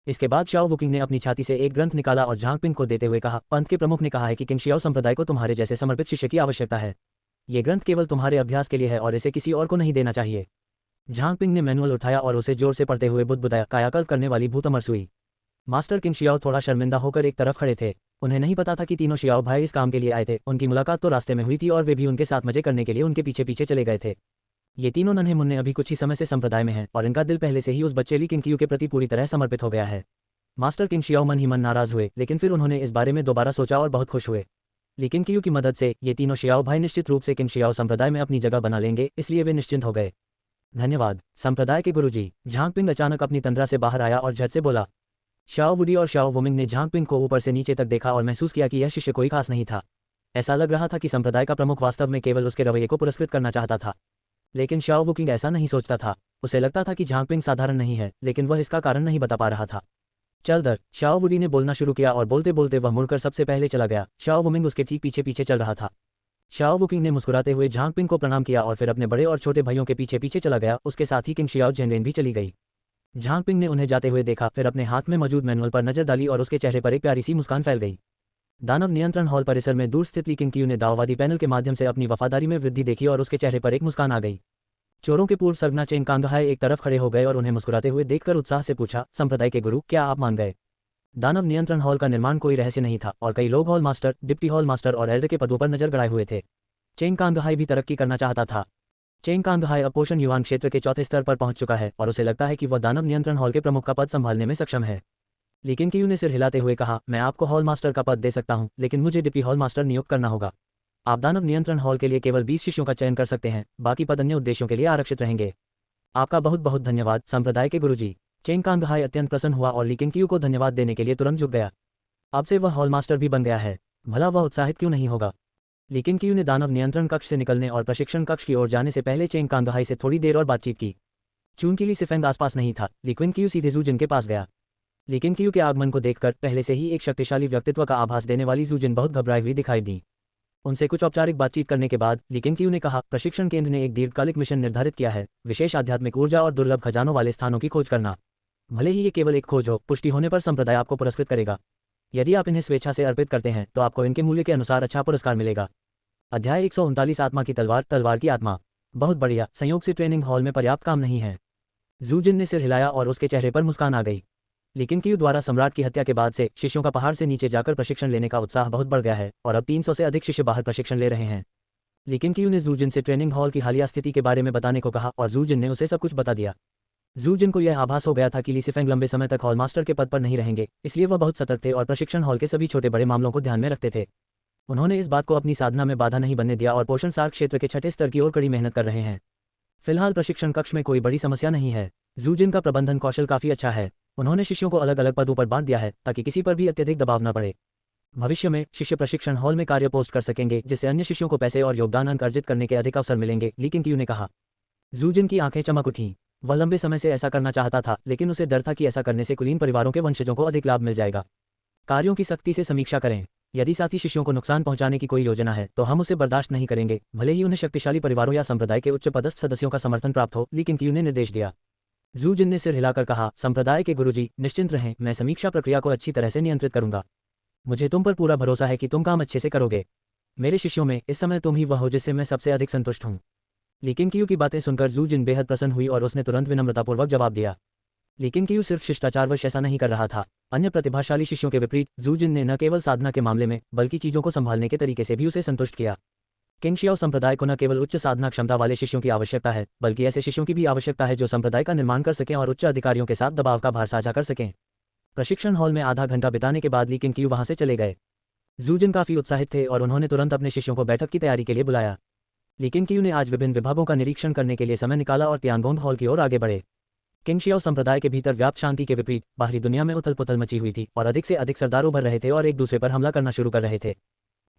इसके बाद शाओ वुकिंग ने अपनी छाती से एक ग्रंथ निकाला और झांग पिंग को देते हुए कहा, पंथ के प्रमुख ने कहा है कि किंग शियाओ संप्रदाय को तुम्हारे जैसे समर्पित शिष्य की आवश्यकता है। ये ग्रंथ केवल तुम्हारे अभ्यास के लिए है और इसे किसी और को नहीं देना चाहिए। झांग पिंग ने मैनुअल उठाया और उसे जोर से पढ़ते हुए बुदबुदाया, कायाकल्प करने वाली भूत अमर सुई। मास्टर किंग शियाओ थोड़ा शर्मिंदा होकर एक तरफ खड़े थे। उन्हें नहीं पता था कि तीनों शियाओ भाई इस काम के लिए आए थे। उनकी मुलाकात तो रास्ते में हुई थी और वे भी उनके साथ मजे करने के लिए उनके पीछे पीछे चले गए थे। ये तीनों नन्हे मुन्ने अभी कुछ ही समय से संप्रदाय में हैं और इनका दिल पहले से ही उस बच्चे ली किंगक्यू के प्रति पूरी तरह समर्पित हो गया है। मास्टर किंग शियाओ मन ही मन नाराज हुए, लेकिन फिर उन्होंने इस बारे में दोबारा सोचा और बहुत खुश हुए। लेकिन किंगक्यू की मदद से ये तीनों शियाओ भाई निश्चित रूप से किंग शियाओ संप्रदाय में अपनी जगह बना लेंगे, इसलिए वे निश्चिंत हो गए। धन्यवाद संप्रदाय के गुरुजी। झांग पिंग अचानक अपनी तंद्रा से बाहर आया और झट से बोला। शाओ वुडी और शाओ वुमिंग ने झांग पिंग को ऊपर से नीचे तक देखा और महसूस किया कि यह शिष्य कोई खास नहीं था। ऐसा लग रहा था कि संप्रदाय का प्रमुख वास्तव में केवल उसके रवैये को पुरस्कृत करना चाहता था। लेकिन शाओ वुकिंग ऐसा नहीं सोचता था। उसे लगता था कि झांगपिंग साधारण नहीं है, लेकिन वह इसका कारण नहीं बता पा रहा था। चल दर, शाओ वुडी ने बोलना शुरू किया और बोलते बोलते वह मुड़कर सबसे पहले चला गया। शाओ वुमिंग उसके ठीक पीछे पीछे चल रहा था। शाओ वुकिंग ने मुस्कुराते हुए झांगपिंग को प्रणाम किया और फिर अपने बड़े और छोटे भाइयों के पीछे पीछे चला गया। उसके साथ ही किंग शियाओ जेनरेन भी चली गई। झांगपिंग ने उन्हें जाते हुए देखा, फिर अपने हाथ में मौजूद मैनुअल पर नजर डाली और उसके चेहरे पर एक प्यारी सी मुस्कान फैल गई। दानव नियंत्रण हॉल परिसर में दूर स्थित ली किंग कियू ने दाववादी पैनल के माध्यम से अपनी वफादारी में वृद्धि देखी और उसके चेहरे पर एक मुस्कान आ गई। चोरों के पूर्व सरगना चेंग कांगहाई एक तरफ खड़े हो गए और उन्हें मुस्कुराते हुए देखकर उत्साह से पूछा, संप्रदाय के गुरु, क्या आप मान गए? दानव नियंत्रण हॉल का निर्माण कोई रहस्य नहीं था और कई लोग hall master, deputy hall master और एल्डर के पदों पर नजर गड़ाए हुए थे। चेंग कांगहाई भी तरक्की करना चाहता था। चेंग कांगहाई अब पोषण युवान क्षेत्र के चौथे स्तर पर पहुंच चुका है और उसे लगता है कि वह दानव नियंत्रण हॉल के प्रमुख का पद संभालने में सक्षम है। लेकिन कियू ने सिर हिलाते हुए कहा, मैं आपको हॉल मास्टर का पद दे सकता हूं, लेकिन मुझे डिप्टी हॉल मास्टर नियुक्त करना होगा। आप दानव नियंत्रण हॉल के लिए केवल 20 शिष्यों का चयन कर सकते हैं, बाकी पद अन्य उद्देश्यों के लिए आरक्षित रहेंगे। आपका बहुत बहुत धन्यवाद संप्रदाय के गुरुजी। चेंग कांगहाई अत्यंत प्रसन्न हुआ और ली किंग कियू को धन्यवाद देने के लिए तुरंत झुक गया। अब से वह हॉल मास्टर भी बन गया है, भला वह उत्साहित क्यों नहीं होगा। ली किंग कियू ने दानव नियंत्रण कक्ष से निकलने और प्रशिक्षण कक्ष की ओर जाने से पहले चेंग कांगहाई से थोड़ी देर और बातचीत की। चूंकि ली सिफेंग आसपास नहीं था, ली क्विन कियू सीधे ज़ू जिन के पास गया। ली किंग कियू के आगमन को देखकर पहले से ही एक शक्तिशाली व्यक्तित्व का आभास देने वाली ज़ू जिन बहुत घबराई हुई दिखाई दी। उनसे कुछ औपचारिक बातचीत करने के बाद ली किंग कियू ने कहा, प्रशिक्षण केंद्र ने एक दीर्घकालिक मिशन निर्धारित किया है, विशेष आध्यात्मिक ऊर्जा और दुर्लभ खजानों वाले स्थानों की खोज करना। भले ही ये केवल एक खोज हो, पुष्टि होने पर संप्रदाय आपको पुरस्कृत करेगा। यदि आप इन्हें स्वेच्छा से अर्पित करते हैं तो आपको इनके मूल्य के अनुसार अच्छा पुरस्कार मिलेगा। अध्याय 139 आत्मा की तलवार, तलवार की आत्मा। बहुत बढ़िया, संयोग से ट्रेनिंग हॉल में पर्याप्त काम नहीं है। ज़ू जिन ने सिर हिलाया और उसके चेहरे पर मुस्कान आ गई। लेकिन कियू द्वारा सम्राट की हत्या के बाद से शिष्यों का पहाड़ से नीचे जाकर प्रशिक्षण लेने का उत्साह बहुत बढ़ गया है और अब 300 से अधिक शिष्य बाहर प्रशिक्षण ले रहे हैं। लेकिन कियू ने ज़ू जिन से ट्रेनिंग हॉल की हालिया स्थिति के बारे में बताने को कहा और ज़ू जिन ने उसे सब कुछ बता दिया। ज़ू जिन को यह आभास हो गया था कि ली सिफेंग लंबे समय तक हॉल मास्टर के पद पर नहीं रहेंगे, इसलिए वह बहुत सतर्क थे और प्रशिक्षण हॉल के सभी छोटे बड़े मामलों को ध्यान में रखते थे। उन्होंने इस बात को अपनी साधना में बाधा नहीं बनने दिया और पोषण सार क्षेत्र के छठे स्तर की ओर कड़ी मेहनत कर रहे हैं। फिलहाल प्रशिक्षण कक्ष में कोई बड़ी समस्या नहीं है। ज़ू जिन का प्रबंधन कौशल काफी अच्छा है। उन्होंने शिष्यों को अलग अलग पदों पर बांट दिया है ताकि किसी पर भी अत्यधिक दबाव न पड़े। भविष्य में शिष्य प्रशिक्षण हॉल में कार्य पोस्ट कर सकेंगे, जिससे अन्य शिष्यों को पैसे और योगदान अंक अर्जित करने के अधिक अवसर मिलेंगे, ली किंग कियू ने कहा। ज़ू जिन की आंखें चमक उठीं। वह लंबे समय से ऐसा करना चाहता था, लेकिन उसे डर था कि ऐसा करने से कुलीन परिवारों के वंशजों को अधिक लाभ मिल जाएगा। कार्यों की सख्ती से समीक्षा करें। यदि साथी शिष्यों को नुकसान पहुंचाने की कोई योजना है तो हम उसे बर्दाश्त नहीं करेंगे, भले ही उन्हें शक्तिशाली परिवारों या संप्रदाय के उच्च पदस्थ सदस्यों का समर्थन प्राप्त हो, ली किंग कियू ने निर्देश दिया। ज़ू जिन ने सिर हिलाकर कहा, संप्रदाय के गुरुजी, निश्चिंत रहें, मैं समीक्षा प्रक्रिया को अच्छी तरह से नियंत्रित करूंगा। मुझे तुम पर पूरा भरोसा है कि तुम काम अच्छे से करोगे। मेरे शिष्यों में इस समय तुम ही वह हो जिससे मैं सबसे अधिक संतुष्ट हूँ। ली किंग कियू की बातें सुनकर ज़ू जिन बेहद प्रसन्न हुई और उसने तुरंत विनम्रतापूर्वक जवाब दिया। ली किंग कियू सिर्फ शिष्टाचारवश ऐसा नहीं कर रहा था। अन्य प्रतिभाशाली शिष्यों के विपरीत ज़ू जिन ने न केवल साधना के मामले में बल्कि चीजों को संभालने के तरीके से भी उसे संतुष्ट किया। किंग शियाओ संप्रदाय को न केवल उच्च साधना क्षमता वाले शिष्यों की आवश्यकता है, बल्कि ऐसे शिष्यों की भी आवश्यकता है जो संप्रदाय का निर्माण कर सकें और उच्च अधिकारियों के साथ दबाव का भार साझा कर सकें। प्रशिक्षण हॉल में आधा घंटा बिताने के बाद ली किंग कियू वहां से चले गए। ज़ू जिन काफी उत्साहित थे और उन्होंने तुरंत अपने शिष्यों को बैठक की तैयारी के लिए बुलाया। ली किंग कियू ने आज विभिन्न विभागों का निरीक्षण करने के लिए समय निकाला और तियानगोंग हॉल की ओर आगे बढ़े। किंग शियाओ संप्रदाय के भीतर व्याप्त शांति के विपरीत बाहरी दुनिया में उथल पुथल मची हुई थी और अधिक से अधिक सरदार उभर रहे थे और एक दूसरे पर हमला करना शुरू कर रहे थे।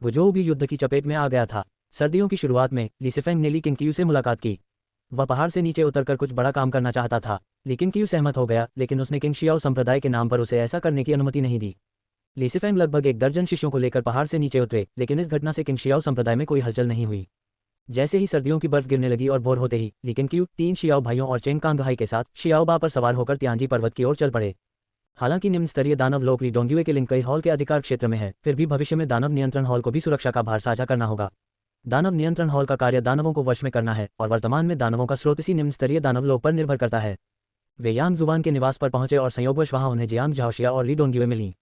वुजोउ भी युद्ध की चपेट में आ गया था। सर्दियों की शुरुआत में ली सिफेंग ने ली किंग कियू से मुलाकात की। वह पहाड़ से नीचे उतरकर कुछ बड़ा काम करना चाहता था। ली किंग कियू सहमत हो गया, लेकिन उसने किंग शियाओ संप्रदाय के नाम पर उसे ऐसा करने की अनुमति नहीं दी। ली सिफेंग लगभग 1 दर्जन शिष्यों को लेकर पहाड़ से नीचे उतरे, लेकिन इस घटना से किंग शियाओ संप्रदाय में कोई हलचल नहीं हुई। जैसे ही सर्दियों की बर्फ गिरने लगी और भोर होते ही ली किंग कियू 3 शियाओ भाइयों और चेंग कांगहाई के साथ शियाओबा पर सवार होकर तियांजी पर्वत की ओर चल पड़े। हालांकि निम्न स्तरीय दानव लोक ली डोंगयुए के लिंग कई हॉल के अधिकार क्षेत्र में है, फिर भी भविष्य में दानव नियंत्रण हॉल को भी सुरक्षा का भार साझा करना होगा। दानव नियंत्रण हॉल का कार्य दानवों को वश में करना है और वर्तमान में दानवों का स्रोत इसी निम्न स्तरीय दानव लोक पर निर्भर करता है। वे यांग जुवान के निवास पर पहुंचे और संयोगवश वहां उन्हें जियांग झाओशिया और ली डोंगयुए मिली।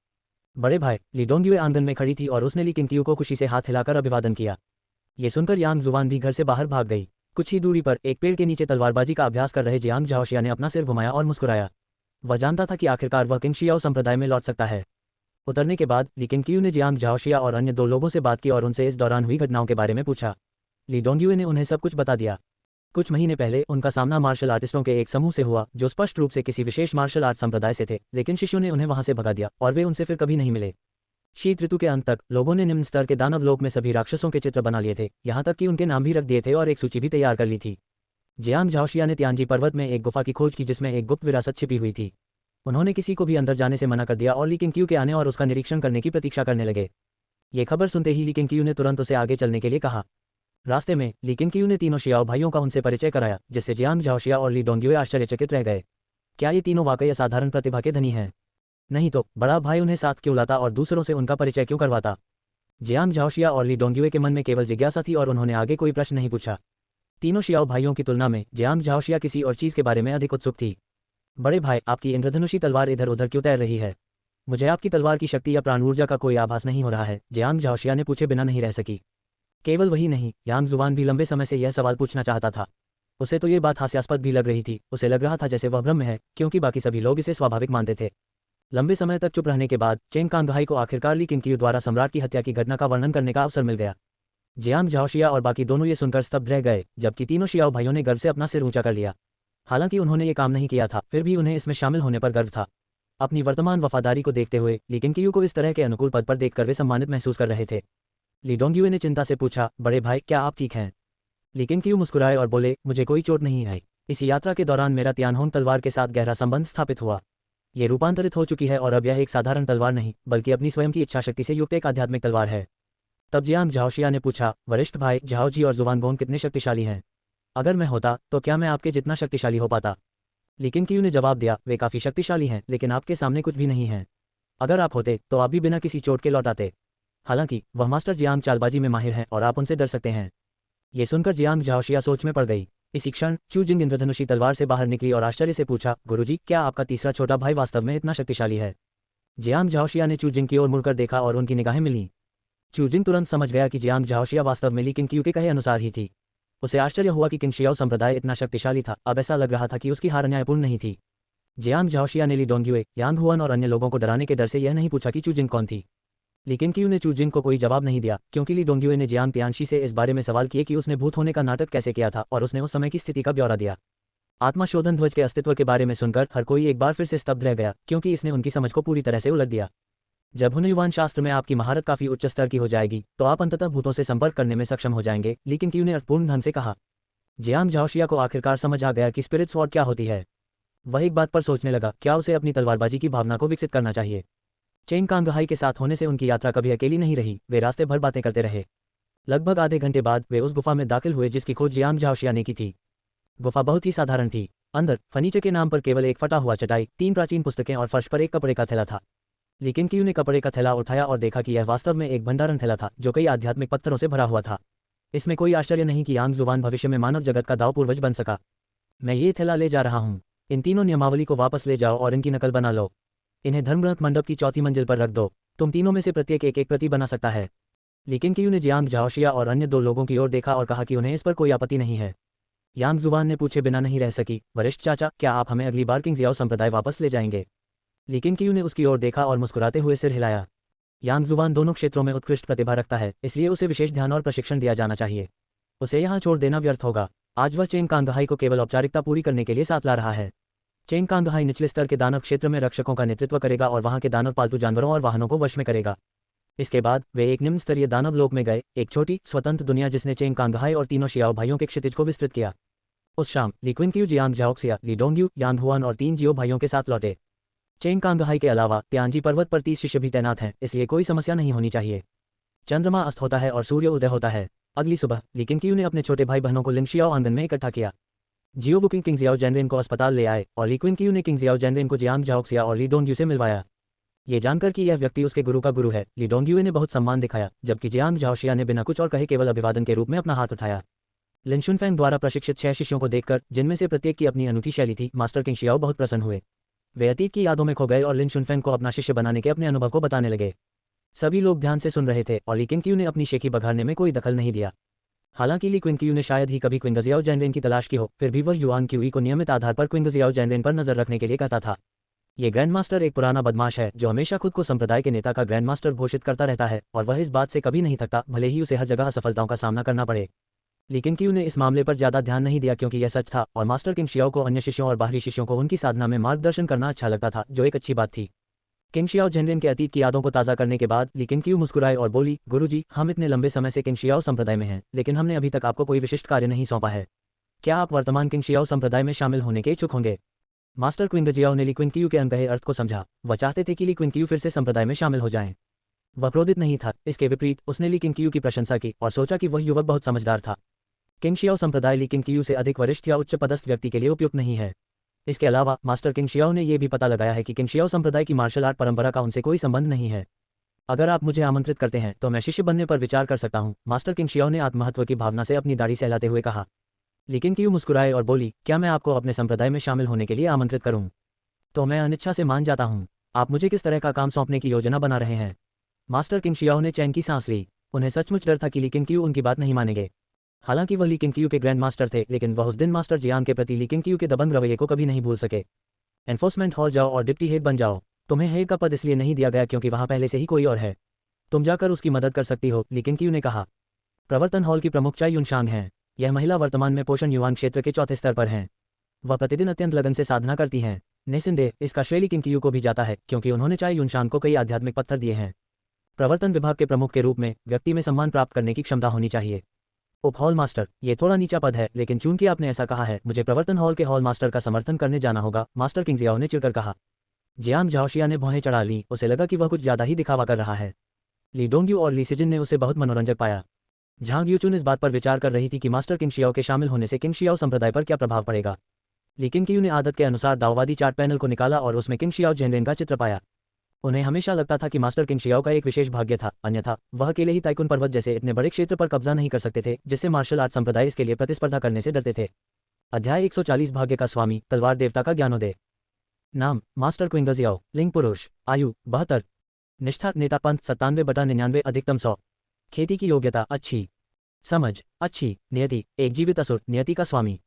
बड़े भाई, ली डोंगयुए आंगन में खड़ी थी और उसने ली किंग कियू को खुशी से हाथ हिलाकर अभिवादन किया। ये सुनकर यांग जुवान भी घर से बाहर भाग गई। कुछ ही दूरी पर एक पेड़ के नीचे तलवारबाजी का अभ्यास कर रहे जियांग झाओशिया ने अपना सिर घुमाया और मुस्कुराया। वह जानता था कि आखिरकार वह किंग शियाओ संप्रदाय में लौट सकता है। उतरने के बाद ली किंग कियू ने जियांग झाओशिया और अन्य 2 लोगों से बात की और उनसे इस दौरान हुई घटनाओं के बारे में पूछा। ली डोंगयुए ने उन्हें सब कुछ बता दिया। कुछ महीने पहले उनका सामना मार्शल आर्टिस्टों के एक समूह से हुआ जो स्पष्ट रूप से किसी विशेष मार्शल आर्ट संप्रदाय से थे, लेकिन शिष्यों ने उन्हें वहां से भगा दिया और वे उनसे फिर कभी नहीं मिले। शीत ऋतु के अंत तक लोगों ने निम्न स्तर के दानव लोक में सभी राक्षसों के चित्र बना लिए थे, यहाँ तक कि उनके नाम भी रख दिए थे और एक सूची भी तैयार कर ली थी। जियांग झाओशिया ने तियानजी पर्वत में एक गुफा की खोज की जिसमें एक गुप्त विरासत छिपी हुई थी। उन्होंने किसी को भी अंदर जाने से मना कर दिया और ली किंगक्यू के आने और उसका निरीक्षण करने की प्रतीक्षा करने लगे। ये खबर सुनते ही ली किंगक्यू ने तुरंत उसे आगे चलने के लिए कहा। रास्ते में ली किंगक्यू ने तीनों शियाओ भाइयों का उनसे परिचय कराया, जिससे जियांग झाओशिया और ली डोंग्युए आश्चर्यचकित रह गए। क्या ये तीनों वाकई असाधारण प्रतिभा के धनी हैं? नहीं तो बड़ा भाई उन्हें साथ क्यों लाता और दूसरों से उनका परिचय क्यों करवाता? जियांग झाओशिया और ली डोंग्युए के मन में केवल जिज्ञासा थी और उन्होंने आगे कोई प्रश्न नहीं पूछा। तीनों शियाओ भाइयों की तुलना में जियांग झाओशिया किसी और चीज़ के बारे में अधिक उत्सुक थी। बड़े भाई, आपकी इंद्रधनुषी तलवार इधर उधर क्यों तैर रही है? मुझे आपकी तलवार की शक्ति या प्राण ऊर्जा का कोई आभास नहीं हो रहा है, जियांग झाओशिया ने पूछे बिना नहीं रह सकी। केवल वही नहीं, यांग जुवान भी लंबे समय से यह सवाल पूछना चाहता था। उसे तो ये बात हास्यास्पद भी लग रही थी। उसे लग रहा था जैसे वह भ्रम में है, क्योंकि बाकी सभी लोग इसे स्वाभाविक मानते थे। लंबे समय तक चुप रहने के बाद चेंग कांगहाई को आखिरकार ली किंगक्यू द्वारा सम्राट की हत्या की घटना का वर्णन करने का अवसर मिल गया। जियांग झाओशिया और बाकी दोनों ये सुनकर स्तब्ध रह गए, जबकि तीनों शियाओ भाइयों ने गर्व से अपना सिर ऊंचा कर लिया। हालांकि उन्होंने ये काम नहीं किया था, फिर भी उन्हें इसमें शामिल होने पर गर्व था। अपनी वर्तमान वफादारी को देखते हुए ली किंगक्यू को इस तरह के अनुकूल पद पर देखकर वे सम्मानित महसूस कर रहे थे। ली डोंग्युए ने चिंता से पूछा, बड़े भाई, क्या आप ठीक हैं? ली किंगक्यू मुस्कुराए और बोले, मुझे कोई चोट नहीं आई। इस यात्रा के दौरान मेरा तियानहोंग तलवार के साथ गहरा संबंध स्थापित हुआ। ये रूपांतरित हो चुकी है और अब यह एक साधारण तलवार नहीं, बल्कि अपनी स्वयं की इच्छाशक्ति से युक्त एक आध्यात्मिक तलवार है। तब जियांग झाओशिया ने पूछा, वरिष्ठ भाई, झाओजी और जुवानगोंग कितने शक्तिशाली हैं? अगर मैं होता तो क्या मैं आपके जितना शक्तिशाली हो पाता? ली किंगक्यू ने जवाब दिया, वे काफ़ी शक्तिशाली हैं, लेकिन आपके सामने कुछ भी नहीं है। अगर आप होते तो आप भी बिना किसी चोट के लौट आते। हालांकि वह मास्टर जियांग चालबाजी में माहिर हैं और आप उनसे डर सकते हैं। ये सुनकर जियांग झाओशिया सोच में पड़ गई। इसी क्षण चू जिंग इंद्रधनुषी तलवार से बाहर निकली और आश्चर्य से पूछा, गुरुजी, क्या आपका तीसरा छोटा भाई वास्तव में इतना शक्तिशाली है? जियांग झाओशिया ने चू जिंग की ओर मुड़कर देखा और उनकी निगाहें मिलीं। चू जिंग तुरंत समझ गया कि जियांग झाओशिया वास्तव में ली किंगक्यू के कहे अनुसार ही थी। उसे आश्चर्य हुआ कि किंगशियाओ संप्रदाय इतना शक्तिशाली था। अब ऐसा लग रहा था कि उसकी हार अन्यायपूर्ण नहीं थी। जियांग झाओशिया ने ली डोंग्युए, यांग हुआन और अन्य लोगों को डराने के डर से यह नहीं पूछा कि चू जिंग कौन थी। ली किंगक्यू ने चू जिंग को कोई जवाब नहीं दिया, क्योंकि ली डोंग्युए ने जियांग तियानशी से इस बारे में सवाल किए कि उसने भूत होने का नाटक कैसे किया था और उसने उस समय की स्थिति का ब्यौरा दिया। आत्माशोधन ध्वज के अस्तित्व के बारे में सुनकर हर कोई एक बार फिर से स्तब्ध रह गया, क्योंकि इसने उनकी समझ को पूरी तरह से उलट दिया। जब हुनयुआन शास्त्र में आपकी महारत काफी उच्च स्तर की हो जाएगी तो आप अंततः भूतों से संपर्क करने में सक्षम हो जाएंगे, ली किंगक्यू ने अर्थपूर्ण ढंग से कहा। जियांग झाओशिया को आखिरकार समझ आ गया कि स्पिरिट स्वॉर्ड क्या होती है। वह एक बात पर सोचने लगा, क्या उसे अपनी तलवारबाजी की भावना को विकसित करना चाहिए। चेंग कांगहाई के साथ होने से उनकी यात्रा कभी अकेली नहीं रही। वे रास्ते भर बातें करते रहे। लगभग आधे घंटे बाद वे उस गुफा में दाखिल हुए जिसकी खोज जियांग झाओशिया ने की थी। गुफा बहुत ही साधारण थी। अंदर फर्नीचर के नाम पर केवल एक फटा हुआ चटाई, 3 प्राचीन पुस्तकें और फर्श पर एक कपड़े का थैला था। ली किंगक्यू ने कपड़े का थैला उठाया और देखा कि यह वास्तव में एक भंडारण थैला था जो कई आध्यात्मिक पत्थरों से भरा हुआ था। इसमें कोई आश्चर्य नहीं कि यांग जुवान भविष्य में मानव जगत का दाव पूर्वज बन सका। मैं ये थैला ले जा रहा हूँ। इन तीनों नियमावली को वापस ले जाओ और इनकी नकल बना लो। इन्हें धर्मग्रंथ मंडप की 4थी मंजिल पर रख दो। तुम तीनों में से प्रत्येक एक एक प्रति बना सकता है। ली किंगक्यू ने जियांग झाओशिया और अन्य 2 लोगों की ओर देखा और कहा कि उन्हें इस पर कोई आपत्ति नहीं है। यांग जुवान ने पूछे बिना नहीं रह सकी, वरिष्ठ चाचा, क्या आप हमें अगली बार किंगजियाओ संप्रदाय वापस ले जाएंगे? ली किंगक्यू ने उसकी ओर देखा और मुस्कुराते हुए सिर हिलाया। यांग जुवान दोनों क्षेत्रों में उत्कृष्ट प्रतिभा रखता है, इसलिए उसे विशेष ध्यान और प्रशिक्षण दिया जाना चाहिए। उसे यहाँ छोड़ देना व्यर्थ होगा। आज वह चेंग कांगहाई को केवल औपचारिकता पूरी करने के लिए साथ ला रहा है। चेंग कांगहाई निचले स्तर के दानव क्षेत्र में रक्षकों का नेतृत्व करेगा और वहां के दानव पालतू जानवरों और वाहनों को वश में करेगा। इसके बाद वे एक निम्न स्तरीय दानव लोक में गए, एक छोटी स्वतंत्र दुनिया जिसने चेंग कांगहाई और तीनों शियाओ भाइयों के क्षितिज को विस्तृत किया। उस शाम ली क्विंगक्यू, जियांग झाओक्सिया, ली डोंग्यू, यांग हुआन और 3 जियो भाइयों के साथ लौटे। चेंग कांगहाई के अलावा तियानजी पर्वत पर 30 शिष्य भी तैनात हैं, इसलिए कोई समस्या नहीं होनी चाहिए। चंद्रमा अस्त होता है और सूर्य उदय होता है। अगली सुबह ली किंगक्यू ने अपने छोटे भाई बहनों को लिंगशियाओ आंगन में इकट्ठा किया। जियो बुकिंग किंगजियाओ जेनरिन को अस्पताल ले आए और ली क्विंगक्यू ने किंगजियाओ जेनरिन को जियांग झाओक्सिया और ली डोंग्यू से मिलवाया। ये जानकर कि यह व्यक्ति उसके गुरु का गुरु है, ली डोंग्यू ने बहुत सम्मान दिखाया, जबकि जियांग झाओशिया ने बिना कुछ और कहे केवल अभिवादन के रूप में अपना हाथ उठाया। लिन शुनफेंग द्वारा प्रशिक्षित 6 शिष्यों को देखकर, जिनमें से प्रत्येक की अपनी अनूठी शैली थी, मास्टर किंगशियाओ बहुत प्रसन्न हुए। वे अतीत की यादों में खो गए और लिन शुनफेंग को अपना शिष्य बनाने के अपने अनुभव को बताने लगे। सभी लोग ध्यान से सुन रहे थे और ली किंगक्यू ने अपनी शेखी बघारने में कोई दखल नहीं दिया। हालांकि ली क्विंगक्यू ने शायद ही कभी क्विंगजियाओ जेनरेन की तलाश की हो, फिर भी वह युआन क्यूई को नियमित आधार पर क्विंगजियाओ जेनरेन पर नजर रखने के लिए कहता था। ये ग्रैंड मास्टर एक पुराना बदमाश है जो हमेशा खुद को संप्रदाय के नेता का ग्रैंड मास्टर घोषित करता रहता है और वह इस बात से कभी नहीं थकता, भले ही उसे हर जगह असफलताओं का सामना करना पड़े। ली किंगक्यू ने इस मामले पर ज्यादा ध्यान नहीं दिया क्योंकि यह सच था और मास्टर किंगशियाओ को अन्य शिष्यों और बाहरी शिष्यों को उनकी साधना में मार्गदर्शन करना अच्छा लगता था, जो एक अच्छी बात थी। किंगशियाओ जेनरेन के अतीत की यादों को ताज़ा करने के बाद ली किंगक्यू मुस्कुराए और बोली, गुरुजी, हम इतने लंबे समय से किंगशियाओ संप्रदाय में हैं, लेकिन हमने अभी तक आपको कोई विशिष्ट कार्य नहीं सौंपा है। क्या आप वर्तमान किंग शियाओ संप्रदाय में शामिल होने के इच्छुक होंगे? मास्टर क्विंग जियाओ ने ली क्विंकियू के अनकहे अर्थ को समझा। वह चाहते थे कि ली क्विंकियू फिर से संप्रदाय में शामिल हो जाएं। वह क्रोधित नहीं था, इसके विपरीत उसने ली क्विंकियू की प्रशंसा की और सोचा कि वह युवक बहुत समझदार था। किंग शियाओ संप्रदाय ली क्विंकियू से अधिक वरिष्ठ या उच्च पदस्थ व्यक्ति के लिए उपयुक्त नहीं है। इसके अलावा मास्टर किंग शियाओ ने यह भी पता लगाया है कि किंग शियाओ संप्रदाय की मार्शल आर्ट परंपरा का उनसे कोई संबंध नहीं है। अगर आप मुझे आमंत्रित करते हैं तो मैं शिष्य बनने पर विचार कर सकता हूँ, मास्टर किंग शियाओ ने आत्महत्व की भावना से अपनी दाढ़ी सहलाते हुए कहा। लेकिन क्यू मुस्कुराए और बोली, क्या मैं आपको अपने संप्रदाय में शामिल होने के लिए आमंत्रित करूं? तो मैं अनिच्छा से मान जाता हूं। आप मुझे किस तरह का काम सौंपने की योजना बना रहे हैं? मास्टर किंग शियाओ ने चैन की सांस ली। उन्हें सचमुच डर था कि ली किंग उनकी बात नहीं मानेंगे। हालांकि वह ली किंग के ग्रैंड मास्टर थे, लेकिन वह उस दिन मास्टर जियान के प्रति ली किंग के दबंग रवैये को कभी नहीं भूल सके। एनफोर्समेंट हॉल जाओ और डिप्टी हेड बन जाओ। तुम्हें हेड का पद इसलिए नहीं दिया गया क्योंकि वहां पहले से ही कोई और है। तुम जाकर उसकी मदद कर सकती हो, ली किंग ने कहा। प्रवर्तन हॉल की प्रमुख चाई युनशांग हैं। यह महिला वर्तमान में पोषण युवान क्षेत्र के चौथे स्तर पर हैं। वह प्रतिदिन अत्यंत लगन से साधना करती हैं। निस्संदेह इसका श्रेय ली किंग को भी जाता है क्योंकि उन्होंने चाई युनशांग को कई आध्यात्मिक पत्थर दिए हैं। प्रवर्तन विभाग के प्रमुख के रूप में व्यक्ति में सम्मान प्राप्त करने की क्षमता होनी चाहिए। उप हॉल मास्टर, ये थोड़ा नीचा पद है, लेकिन चूंकि आपने ऐसा कहा है, मुझे प्रवर्तन हॉल के हॉल मास्टर का समर्थन करने जाना होगा, मास्टर किंग जियाओ ने चिढ़कर कहा। जियांग झाओशिया ने भौहें चढ़ा ली। उसे लगा कि वह कुछ ज्यादा ही दिखावा कर रहा है। ली डोंगयू और ली सिजिन ने उसे बहुत मनोरंजक पाया। झांग यूचुन इस बात पर विचार कर रही थी कि मास्टर किंग शियाओ के शामिल होने से किंग शियाओ संप्रदाय पर क्या प्रभाव पड़ेगा। लेकिन किंग ने आदत के अनुसार दाववादी चार्ट पैनल को निकाला और उसमें किंग शियाओ जेनरेन का चित्र पाया। उन्हें हमेशा लगता था कि मास्टर किंग शियाओ का एक विशेष भाग्य था, अन्यथा वह अकेले ही ताइकुन पर्वत जैसे इतने बड़े क्षेत्र पर कब्जा नहीं कर सकते थे, जिससे मार्शल आर्ट संप्रदाय इसके लिए प्रतिस्पर्धा करने से डरते थे। अध्याय 140 भाग्य का स्वामी, तलवार देवता का ज्ञानोदय। नाम मास्टर क्विंग जियाओ। लिंग पुरुष, आयु 72। निष्ठा नेता पंथ 97/99 अधिकतम 100। खेती की योग्यता अच्छी। समझ अच्छी। नियति एक जीवित असुर, नियति का स्वामी।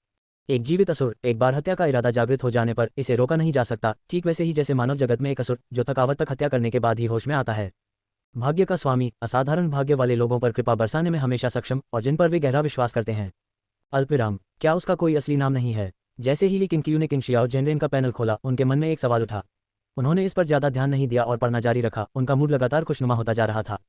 एक जीवित असुर, एक बार हत्या का इरादा जागृत हो जाने पर इसे रोका नहीं जा सकता, ठीक वैसे ही जैसे मानव जगत में एक असुर जो थकावट तक हत्या करने के बाद ही होश में आता है। भाग्य का स्वामी, असाधारण भाग्य वाले लोगों पर कृपा बरसाने में हमेशा सक्षम और जिन पर वे गहरा विश्वास करते हैं। अल्पविराम, क्या उसका कोई असली नाम नहीं है? जैसे ही ली किंग ने किंग शियाओ जेनरेन का पैनल खोला, उनके मन में एक सवाल उठा। उन्होंने इस पर ज्यादा ध्यान नहीं दिया और पढ़ना जारी रखा। उनका मूड लगातार खुशनुमा होता जा रहा था।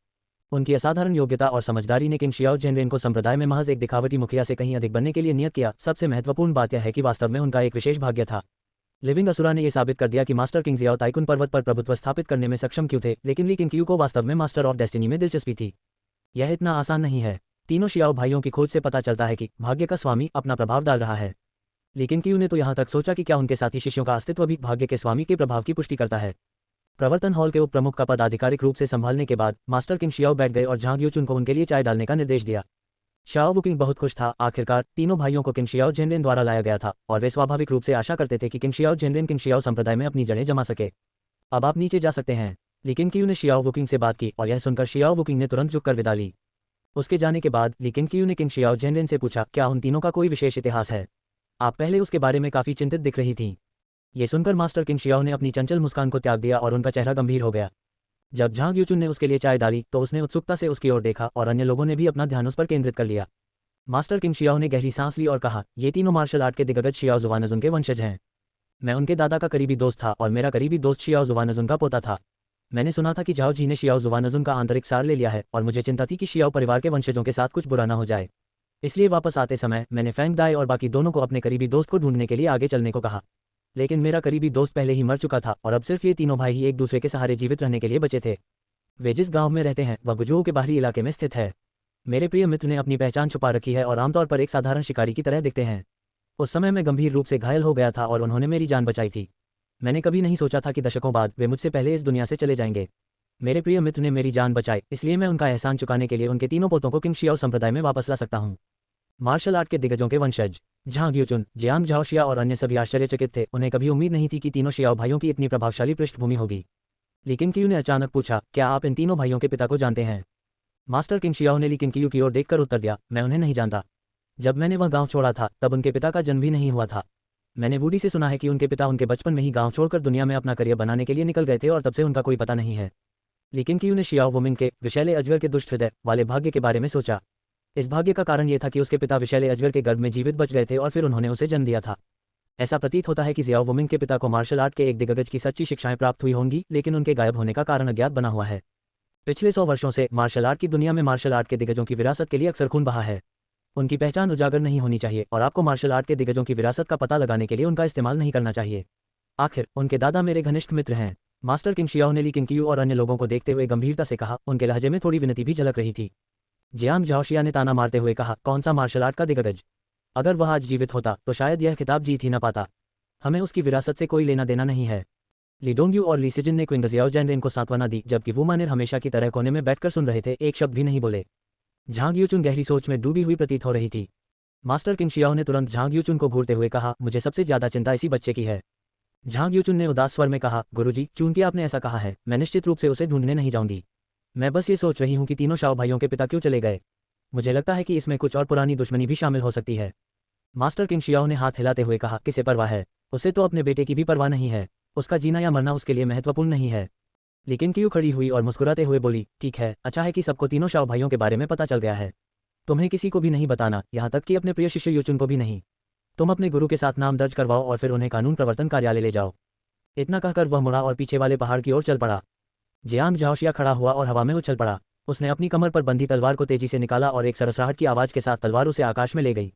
उनकी असाधारण योग्यता और समझदारी ने किंग शियाओ जेनरेन को संप्रदाय में महज एक दिखावटी मुखिया से कहीं अधिक बनने के लिए नियत किया। सबसे महत्वपूर्ण बात यह है कि वास्तव में उनका एक विशेष भाग्य था। लिविंग असुरा ने यह साबित कर दिया कि मास्टर किंग जियाओ ताइकुन पर्वत पर प्रभुत्व स्थापित करने में सक्षम क्यों थे, लेकिन ली किंग को वास्तव में मास्टर ऑफ डेस्टिनी में दिलचस्पी थी। यह इतना आसान नहीं है। तीनों शियाओ भाइयों की खोज से पता चलता है कि भाग्य का स्वामी अपना प्रभाव डाल रहा है। लेकिन क्यू ने तो यहाँ तक सोचा कि क्या उनके साथी शिष्यों का अस्तित्व भी भाग्य के स्वामी के प्रभाव की पुष्टि करता है। प्रवर्तन हॉल के उप प्रमुख का पद आधिकारिक रूप से संभालने के बाद मास्टर किंग शियाओ बैठ गए और झांग यूचुन को उनके लिए चाय डालने का निर्देश दिया। शाओ वुकिंग बहुत खुश था। आखिरकार तीनों भाइयों को किंग शियाओ जेनरेन द्वारा लाया गया था और वे स्वाभाविक रूप से आशा करते थे कि किंग शियाओ जेनरेन किंग शियाओ संप्रदाय में अपनी जड़ें जमा सके। अब आप नीचे जा सकते हैं। लेकिन क्यू ने शियाओ वुकिंग से बात की और यह सुनकर शियाओ वुकिंग ने तुरंत झुककर विदा ली। उसके जाने के बाद ली किंग ने किंग शियाओ जेनरेन से पूछा, क्या उन तीनों का कोई विशेष इतिहास है? आप पहले उसके बारे में काफी चिंतित दिख रही थीं। ये सुनकर मास्टर किंग शियाओ ने अपनी चंचल मुस्कान को त्याग दिया और उनका चेहरा गंभीर हो गया। जब झांग यूचुन ने उसके लिए चाय डाली तो उसने उत्सुकता से उसकी ओर देखा और अन्य लोगों ने भी अपना ध्यान उस पर केंद्रित कर लिया। मास्टर किंग शियाओ ने गहरी सांस ली और कहा, ये तीनों मार्शल आर्ट के दिग्गज शियाओ जुवानजुन के वंशज हैं। मैं उनके दादा का करीबी दोस्त था और मेरा करीबी दोस्त शियाओ जुवानजुन का पोता था। मैंने सुना था कि झाओ जी ने शियाओ जुवानजुन का आंतरिक सार ले लिया है और मुझे चिंता थी कि शियाओ परिवार के वंशजों के साथ कुछ बुरा ना हो जाए। इसलिए वापस आते समय मैंने फैंग दाई और बाकी दोनों को अपने करीबी दोस्त को ढूंढने के लिए आगे चलने को कहा। लेकिन मेरा करीबी दोस्त पहले ही मर चुका था और अब सिर्फ ये तीनों भाई ही एक दूसरे के सहारे जीवित रहने के लिए बचे थे। वे जिस गांव में रहते हैं वह गुजुओं के बाहरी इलाके में स्थित है। मेरे प्रिय मित्र ने अपनी पहचान छुपा रखी है और आमतौर पर एक साधारण शिकारी की तरह दिखते हैं। उस समय मैं गंभीर रूप से घायल हो गया था और उन्होंने मेरी जान बचाई थी। मैंने कभी नहीं सोचा था कि दशकों बाद वे मुझसे पहले इस दुनिया से चले जाएंगे। मेरे प्रिय मित्र ने मेरी जान बचाई, इसलिए मैं उनका एहसान चुकाने के लिए उनके तीनों पोतों को किंग शियाओ संप्रदाय में वापस ला सकता हूँ। मार्शल आर्ट के दिग्गजों के वंशज झांग यूचुन, जियांग झाओशिया और अन्य सभी आश्चर्यचकित थे। उन्हें कभी उम्मीद नहीं थी कि तीनों शियाओ भाइयों की इतनी प्रभावशाली पृष्ठभूमि होगी। लेकिन क्यू ने अचानक पूछा, क्या आप इन तीनों भाइयों के पिता को जानते हैं? मास्टर किंग शियाओ ने ली किंग की ओर देखकर उत्तर दिया, मैं उन्हें नहीं जानता। जब मैंने वह गांव छोड़ा था तब उनके पिता का जन्म भी नहीं हुआ था। मैंने वुडी से सुना है कि उनके पिता उनके बचपन में ही गांव छोड़कर दुनिया में अपना करियर बनाने के लिए निकल गए थे और तब से उनका कोई पता नहीं है। लेकिन क्यू ने शियाओ वुमिंग के विशैले अजगर के दुष्ट हृदय वाले भाग्य के बारे में सोचा। इस भाग्य का कारण यह था कि उसके पिता विशैले अजगर के गर्भ में जीवित बच गए थे और फिर उन्होंने उसे जन्म दिया था। ऐसा प्रतीत होता है कि जियाओ वुमिंग के पिता को मार्शल आर्ट के एक दिग्गज की सच्ची शिक्षाएं प्राप्त हुई होंगी, लेकिन उनके गायब होने का कारण अज्ञात बना हुआ है। पिछले 100 वर्षों से मार्शल आर्ट की दुनिया में मार्शल आर्ट के दिग्गजों की विरासत के लिए अक्सर खून बहा है। उनकी पहचान उजागर नहीं होनी चाहिए और आपको मार्शल आर्ट के दिग्गजों की विरासत का पता लगाने के लिए उनका इस्तेमाल नहीं करना चाहिए। आखिर उनके दादा मेरे घनिष्ठ मित्र हैं। मास्टर किंग शियाओ ने ली किंगक्यू और अन्य लोगों को देखते हुए गंभीरता से कहा। उनके लहजे में थोड़ी विनती भी झलक रही थी। जियांग झाओशिया ने ताना मारते हुए कहा, कौन सा मार्शल आर्ट का दिग्गज? अगर वह आज जीवित होता तो शायद यह खिताब जीत ही न पाता। हमें उसकी विरासत से कोई लेना देना नहीं है। ली डोंगयू और ली सिजिन ने क्विंग ज़ियाओ जैनरेन को सांत्वना दी, जबकि वू मानिर हमेशा की तरह कोने में बैठकर सुन रहे थे, एक शब्द भी नहीं बोले। झांग यूचुन गहरी सोच में डूबी हुई प्रतीत हो रही थी। मास्टर किंग शियाओ ने तुरंत झांग यूचुन को घूरते हुए कहा, मुझे सबसे ज्यादा चिंता इसी बच्चे की है। झांग यूचुन ने उदास स्वर में कहा, गुरुजी, चूंकि आपने ऐसा कहा है, मैं निश्चित रूप से उसे ढूंढने नहीं जाऊंगी। मैं बस ये सोच रही हूँ कि तीनों शाओ भाइयों के पिता क्यों चले गए। मुझे लगता है कि इसमें कुछ और पुरानी दुश्मनी भी शामिल हो सकती है। मास्टर किंग शियाओ ने हाथ हिलाते हुए कहा, किसे परवाह है? उसे तो अपने बेटे की भी परवाह नहीं है। उसका जीना या मरना उसके लिए महत्वपूर्ण नहीं है। लेकिन क्यों खड़ी हुई और मुस्कुराते हुए बोली, ठीक है, अच्छा है कि सबको तीनों शाओ भाइयों के बारे में पता चल गया है। तुम्हें किसी को भी नहीं बताना, यहाँ तक कि अपने प्रिय शिष्य यूचुन को भी नहीं। तुम अपने गुरु के साथ नाम दर्ज करवाओ और फिर उन्हें कानून प्रवर्तन कार्यालय ले जाओ। इतना कहकर वह मुड़ा और पीछे वाले पहाड़ की ओर चल पड़ा। जियांग झाओशिया खड़ा हुआ और हवा में उछल पड़ा। उसने अपनी कमर पर बंधी तलवार को तेजी से निकाला और एक सरसराहट की आवाज के साथ तलवार उसे आकाश में ले गई।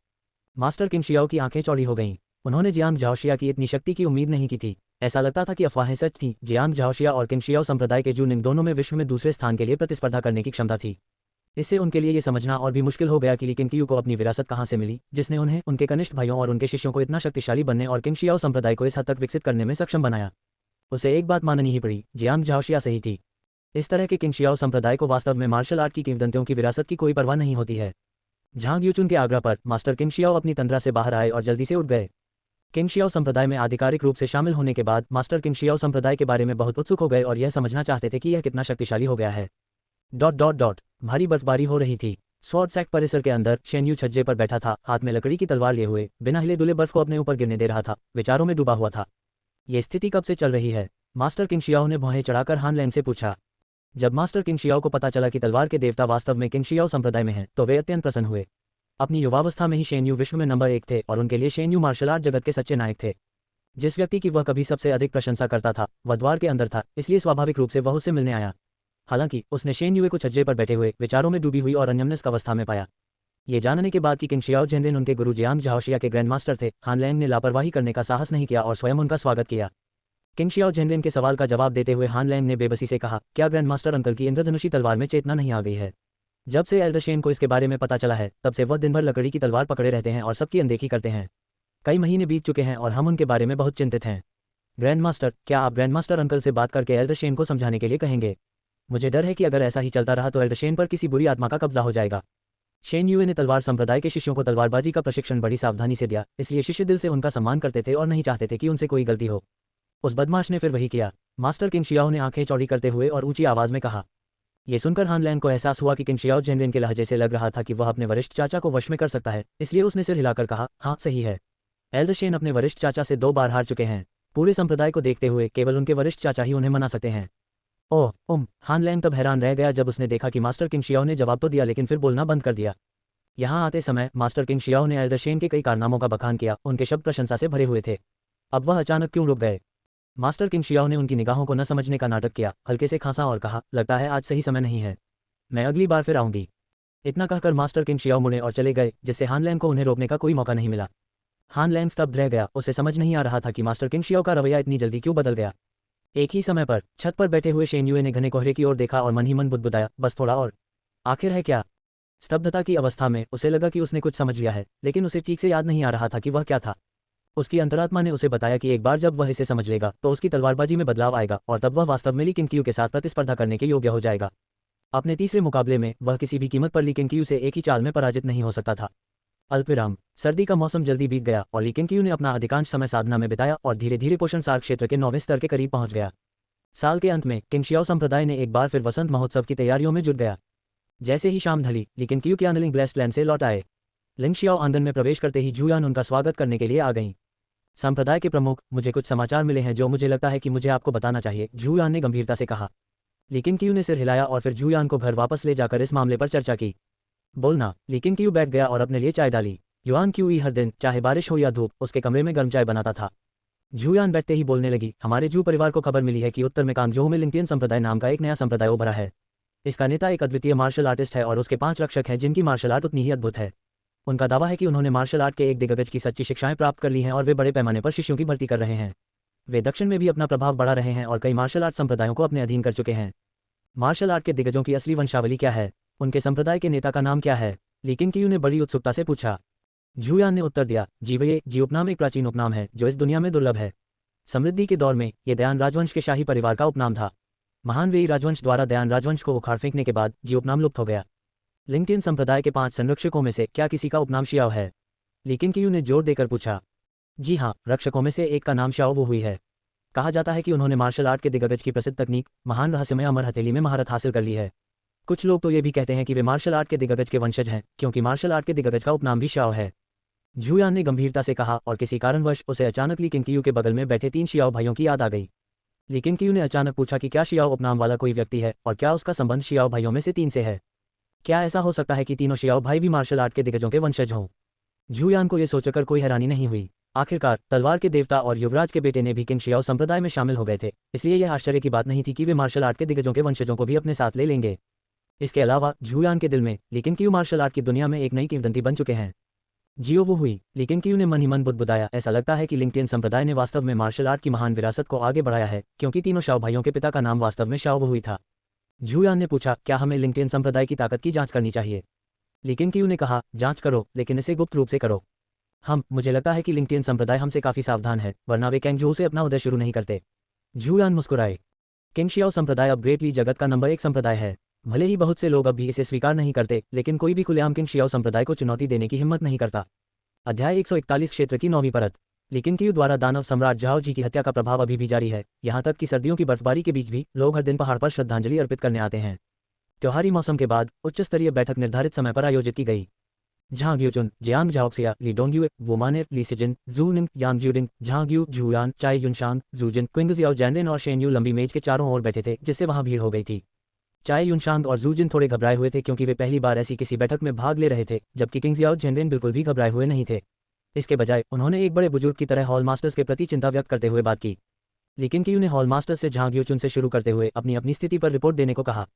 मास्टर किंग शियाओ की आंखें चौड़ी हो गईं। उन्होंने जियांग झाओशिया की इतनी शक्ति की उम्मीद नहीं की थी। ऐसा लगता था कि अफवाहें सच थीं। जियांग झाओशिया और किंग शियाओ संप्रदाय के जूनिंग दोनों में विश्व में दूसरे स्थान के लिए प्रतिस्पर्धा करने की क्षमता थी। इससे उनके लिए ये समझना और भी मुश्किल हो गया कि ली किंगक्यू को अपनी विरासत कहाँ से मिली, जिसने उन्हें, उनके कनिष्ठ भाइयों और उनके शिष्यों को इतना शक्तिशाली बनने और किंग शियाओ संप्रदाय को इस हद तक विकसित करने में सक्षम बनाया। उसे एक बात माननी ही पड़ी, जियांग झाओशिया सही थी। इस तरह के किंग शियाओ संप्रदाय को वास्तव में मार्शल आर्ट की किंवदंतियों की विरासत की कोई परवाह नहीं होती है। झांग यूचुन के आग्रह पर मास्टर किंग शियाओ अपनी तंद्रा से बाहर आए और जल्दी से उठ गए। किंग शियाओ संप्रदाय में आधिकारिक रूप से शामिल होने के बाद मास्टर किंग शियाओ संप्रदाय के बारे में बहुत उत्सुक हो गए और यह समझना चाहते थे कि यह कितना शक्तिशाली हो गया है। भारी बर्फबारी हो रही थी। स्वॉर्ड सैक परिसर के अंदर शेन्यू छज्जे पर बैठा था, हाथ में लकड़ी की तलवार लिए हुए, बिना हिले डुले बर्फ को अपने ऊपर गिरने दे रहा था, विचारों में डूबा हुआ था। ये स्थिति कब से चल रही है? मास्टर किंग शियाओ ने भौहें चढ़ाकर हान लैंग से पूछा। जब मास्टर किंग शियाओ को पता चला कि तलवार के देवता वास्तव में किंग शियाओ संप्रदाय में हैं, तो वे अत्यंत प्रसन्न हुए। अपनी युवावस्था में ही शेन्यू विश्व में नंबर 1 थे और उनके लिए शेन्यू मार्शल आर्ट जगत के सच्चे नायक थे। जिस व्यक्ति की वह कभी सबसे अधिक प्रशंसा करता था, वह द्वार के अंदर था, इसलिए स्वाभाविक रूप से वह उससे मिलने आया। हालांकि उसने शेन्यू को छज्जे पर बैठे हुए, विचारों में डूबी हुई और अन्यमनस्क अवस्था में पाया। ये जानने के बाद कि किंग शियाओ जैनरेन उनके गुरु जियांग झाओशिया के ग्रैंड मास्टर थे, हान लैंग ने लापरवाही करने का साहस नहीं किया और स्वयं उनका स्वागत किया। किंग शियाओ जैनरेन के सवाल का जवाब देते हुए हान लैंग ने बेबसी से कहा, क्या ग्रैंड मास्टर अंकल की इंद्रधनुषी तलवार में चेतना नहीं आ गई है? जब से एल्डर शेन को इसके बारे में पता चला है, तब से वह दिन भर लकड़ी की तलवार पकड़े रहते हैं और सबकी अनदेखी करते हैं। कई महीने बीत चुके हैं और हम उनके बारे में बहुत चिंतित हैं। ग्रैंड मास्टर, क्या आप ग्रैंड मास्टर अंकल से बात करके एल्डर शेन को समझाने के लिए कहेंगे? मुझे डर है कि अगर ऐसा ही चलता रहा तो एल्डर शेन पर किसी बुरी आत्मा का कब्जा हो जाएगा। शेन युए ने तलवार संप्रदाय के शिष्यों को तलवारबाजी का प्रशिक्षण बड़ी सावधानी से दिया, इसलिए शिष्य दिल से उनका सम्मान करते थे और नहीं चाहते थे कि उनसे कोई गलती हो। उस बदमाश ने फिर वही किया। मास्टर किंग शियाओ ने आंखें चौड़ी करते हुए और ऊंची आवाज में कहा। यह सुनकर हान लैंग को एहसास हुआ कि किंग शियाओ जैनरेन के लहजे से लग रहा था कि वह अपने वरिष्ठ चाचा को वश में कर सकता है, इसलिए उसने सिर हिलाकर कहा, हाँ सही है। एल्डर शेन अपने वरिष्ठ चाचा से 2 बार हार चुके हैं। पूरे संप्रदाय को देखते हुए केवल उनके वरिष्ठ चाचा ही उन्हें मना सकते हैं। ओह हान लैंग तब हैरान रह गया जब उसने देखा कि मास्टर किंग शियाओ ने जवाब तो दिया लेकिन फिर बोलना बंद कर दिया। यहाँ आते समय मास्टर किंग शियाओ ने एल्डर शेन के कई कारनामों का बखान किया, उनके शब्द प्रशंसा से भरे हुए थे। अब वह अचानक क्यों रुक गए? मास्टर किंग शियाओ ने उनकी निगाहों को न समझने का नाटक किया, हल्के से खांसा और कहा, लगता है आज सही समय नहीं है, मैं अगली बार फिर आऊंगी। इतना कहकर मास्टर किंग शियाओ मुड़े और चले गए, जिससे हान लैंग को उन्हें रोकने का कोई मौका नहीं मिला। हान लैंग स्तब्ध रह गया, उसे समझ नहीं आ रहा था कि मास्टर किंग शियाओ का रवैया इतनी जल्दी क्यों बदल गया। एक ही समय पर छत पर बैठे हुए शेन युए ने घने कोहरे की ओर देखा और मन ही मन बुदबुदाया, बस थोड़ा और। आखिर है क्या? स्तब्धता की अवस्था में उसे लगा कि उसने कुछ समझ लिया है, लेकिन उसे ठीक से याद नहीं आ रहा था कि वह क्या था। उसकी अंतरात्मा ने उसे बताया कि एक बार जब वह इसे समझ लेगा तो उसकी तलवारबाजी में बदलाव आएगा और तब वह वास्तव में ली किंगक्यू के साथ प्रतिस्पर्धा करने के योग्य हो जाएगा। अपने तीसरे मुकाबले में वह किसी भी कीमत पर ली किंगक्यू से एक ही चाल में पराजित नहीं हो सकता था। अल्पविराम। सर्दी का मौसम जल्दी बीत गया और ली किंगक्यू ने अपना अधिकांश समय साधना में बिताया और धीरे धीरे पोषण सार क्षेत्र के 9वें स्तर के करीब पहुंच गया। साल के अंत में किंग शियाओ संप्रदाय ने एक बार फिर वसंत महोत्सव की तैयारियों में जुट गया। जैसे ही शाम ढली, ली किंगक्यू क्यानलिंग ब्लेस्ड लैंड से लौट आए। लिंग शियाओ आंगन में प्रवेश करते ही झूयान उनका स्वागत करने के लिए आ गईं। संप्रदाय के प्रमुख, मुझे कुछ समाचार मिले हैं जो मुझे लगता है कि मुझे आपको बताना चाहिए, झूयान ने गंभीरता से कहा। ली किंगक्यू ने सिर हिलाया और फिर झूयान को घर वापस ले जाकर इस मामले पर चर्चा की। बोलना। ली किंगक्यू बैठ गया और अपने लिए चाय डाली। युआन क्यूई हर दिन, चाहे बारिश हो या धूप, उसके कमरे में गर्म चाय बनाता था। झूयान बैठते ही बोलने लगी, हमारे जू परिवार को खबर मिली है कि उत्तर में कांगजोउ में लिंगटियन संप्रदाय नाम का एक नया संप्रदाय उभरा है। इसका नेता एक अद्वितीय मार्शल आर्टिस्ट है और उसके 5 रक्षक हैं जिनकी मार्शल आर्ट उतनी ही अद्भुत है। उनका दावा है कि उन्होंने मार्शल आर्ट के एक दिग्गज की सच्ची शिक्षाएं प्राप्त कर ली हैं और वे बड़े पैमाने पर शिष्यों की भर्ती कर रहे हैं। वे दक्षिण में भी अपना प्रभाव बढ़ा रहे हैं और कई मार्शल आर्ट संप्रदायों को अपने अधीन कर चुके हैं। मार्शल आर्ट के दिग्गजों की असली वंशावली क्या है? उनके संप्रदाय के नेता का नाम क्या है? ली केंगक्यू ने बड़ी उत्सुकता से पूछा। झू यान ने उत्तर दिया, जी उपनाम एक प्राचीन उपनाम है जो इस दुनिया में दुर्लभ है। समृद्धि के दौर में ये दयान राजवंश के शाही परिवार का उपनाम था। महान वेई राजवंश द्वारा दयान राजवंश को उखाड़ फेंकने के बाद जी उपनाम लुप्त हो गया। लिंगटिन संप्रदाय के 5 संरक्षकों में से क्या किसी का उपनाम शियाओ है? ली केंगक्यू ने जोर देकर पूछा। जी हाँ, रक्षकों में से एक का नाम शाओ वो हुई है। कहा जाता है कि उन्होंने मार्शल आर्ट के दिग्गज की प्रसिद्ध तकनीक महान रहस्यमय अमर हथेली में महारत हासिल कर ली है। कुछ लोग तो ये भी कहते हैं कि वे मार्शल आर्ट के दिग्गज के वंशज हैं, क्योंकि मार्शल आर्ट के दिग्गज का उपनाम भी शाओ है। झू यान ने गंभीरता से कहा और किसी कारणवश उसे अचानक ली केंगक्यू के बगल में बैठे 3 शियाओ भाइयों की याद आ गई। ली केंगक्यू ने अचानक पूछा कि क्या शियाओ उपनाम वाला कोई व्यक्ति है और क्या उसका संबंध शियाओ भाइयों में से 3 से है? क्या ऐसा हो सकता है कि तीनों शियाओ भाई भी मार्शल आर्ट के दिग्गजों के वंशज हों? झू यान को यह सोचकर कोई हैरानी नहीं हुई। आखिरकार तलवार के देवता और युवराज के बेटे ने भी किंग शियाओ संप्रदाय में शामिल हो गए थे, इसलिए यह आश्चर्य की बात नहीं थी कि वे मार्शल आर्ट के दिग्गजों के वंशजों को भी अपने साथ ले लेंगे। इसके अलावा झू यान के दिल में ली केंगक्यू मार्शल आर्ट की दुनिया में एक नई किंवदंती बन चुके हैं। जियो वो हुई। ली केंगक्यू ने मन ही मन बुदबुदाया, ऐसा लगता है कि लिंगटिन संप्रदाय ने वास्तव में मार्शल आर्ट की महान विरासत को आगे बढ़ाया है, क्योंकि तीनों शाओ भाइयों के पिता का नाम वास्तव में शाओ वो हुई था। झू यान ने पूछा, क्या हमें लिंगटिन संप्रदाय की ताकत की जांच करनी चाहिए? ली केंगक्यू ने कहा, जांच करो, लेकिन इसे गुप्त रूप से करो। मुझे लगता है कि लिंगटिन संप्रदाय हमसे काफी सावधान है, वरना वे कैंगजू से अपना उदय शुरू नहीं करते। झू यान मुस्कुराए। किंग शियाओ संप्रदाय अब ग्रेट ली जगत का नंबर 1 संप्रदाय है। भले ही बहुत से लोग अब भी इसे स्वीकार नहीं करते, लेकिन कोई भी खुलेआम किंग शियाओ संप्रदाय को चुनौती देने की हिम्मत नहीं करता। अध्याय 141 क्षेत्र की 9वीं परत। ली केंगक्यू द्वारा दानव सम्राट झाओ जी की हत्या का प्रभाव अभी भी जारी है, यहाँ तक कि सर्दियों की बर्फबारी के बीच भी लोग हर दिन पहाड़ पर श्रद्धांजलि अर्पित करने आते हैं। त्योहारी मौसम के बाद उच्च स्तरीय बैठक निर्धारित समय पर आयोजित की गई। झांग यूचुन, जियांग झाओक्सिया, ली डोंगयू, वुमाने, ली सिजिन, जू निंग, यांग ज्यूडिंग, झांग यू, झूयान, चाय युनशांग, जूजिन, क्विंगजियाओ जैनरिन और शेन यू लंबी मेज के चारों ओर बैठे थे, जिससे वहां भीड़ हो गई थी। चाय युनशांग और जूजिन थोड़े घबराए हुए थे क्योंकि वे पहली बार ऐसी किसी बैठक में भाग ले रहे थे, जबकि किंगजियाओ जैनरिन बिल्कुल भी घबराए हुए नहीं थे। इसके बजाय उन्होंने एक बड़े बुजुर्ग की तरह हॉल मास्टर्स के प्रति चिंता व्यक्त करते हुए बात की। ली केंगक्यू ने हॉल मास्टर्स से झांग यूचुन से शुरू करते हुए अपनी अपनी स्थिति पर रिपोर्ट देने को कहा।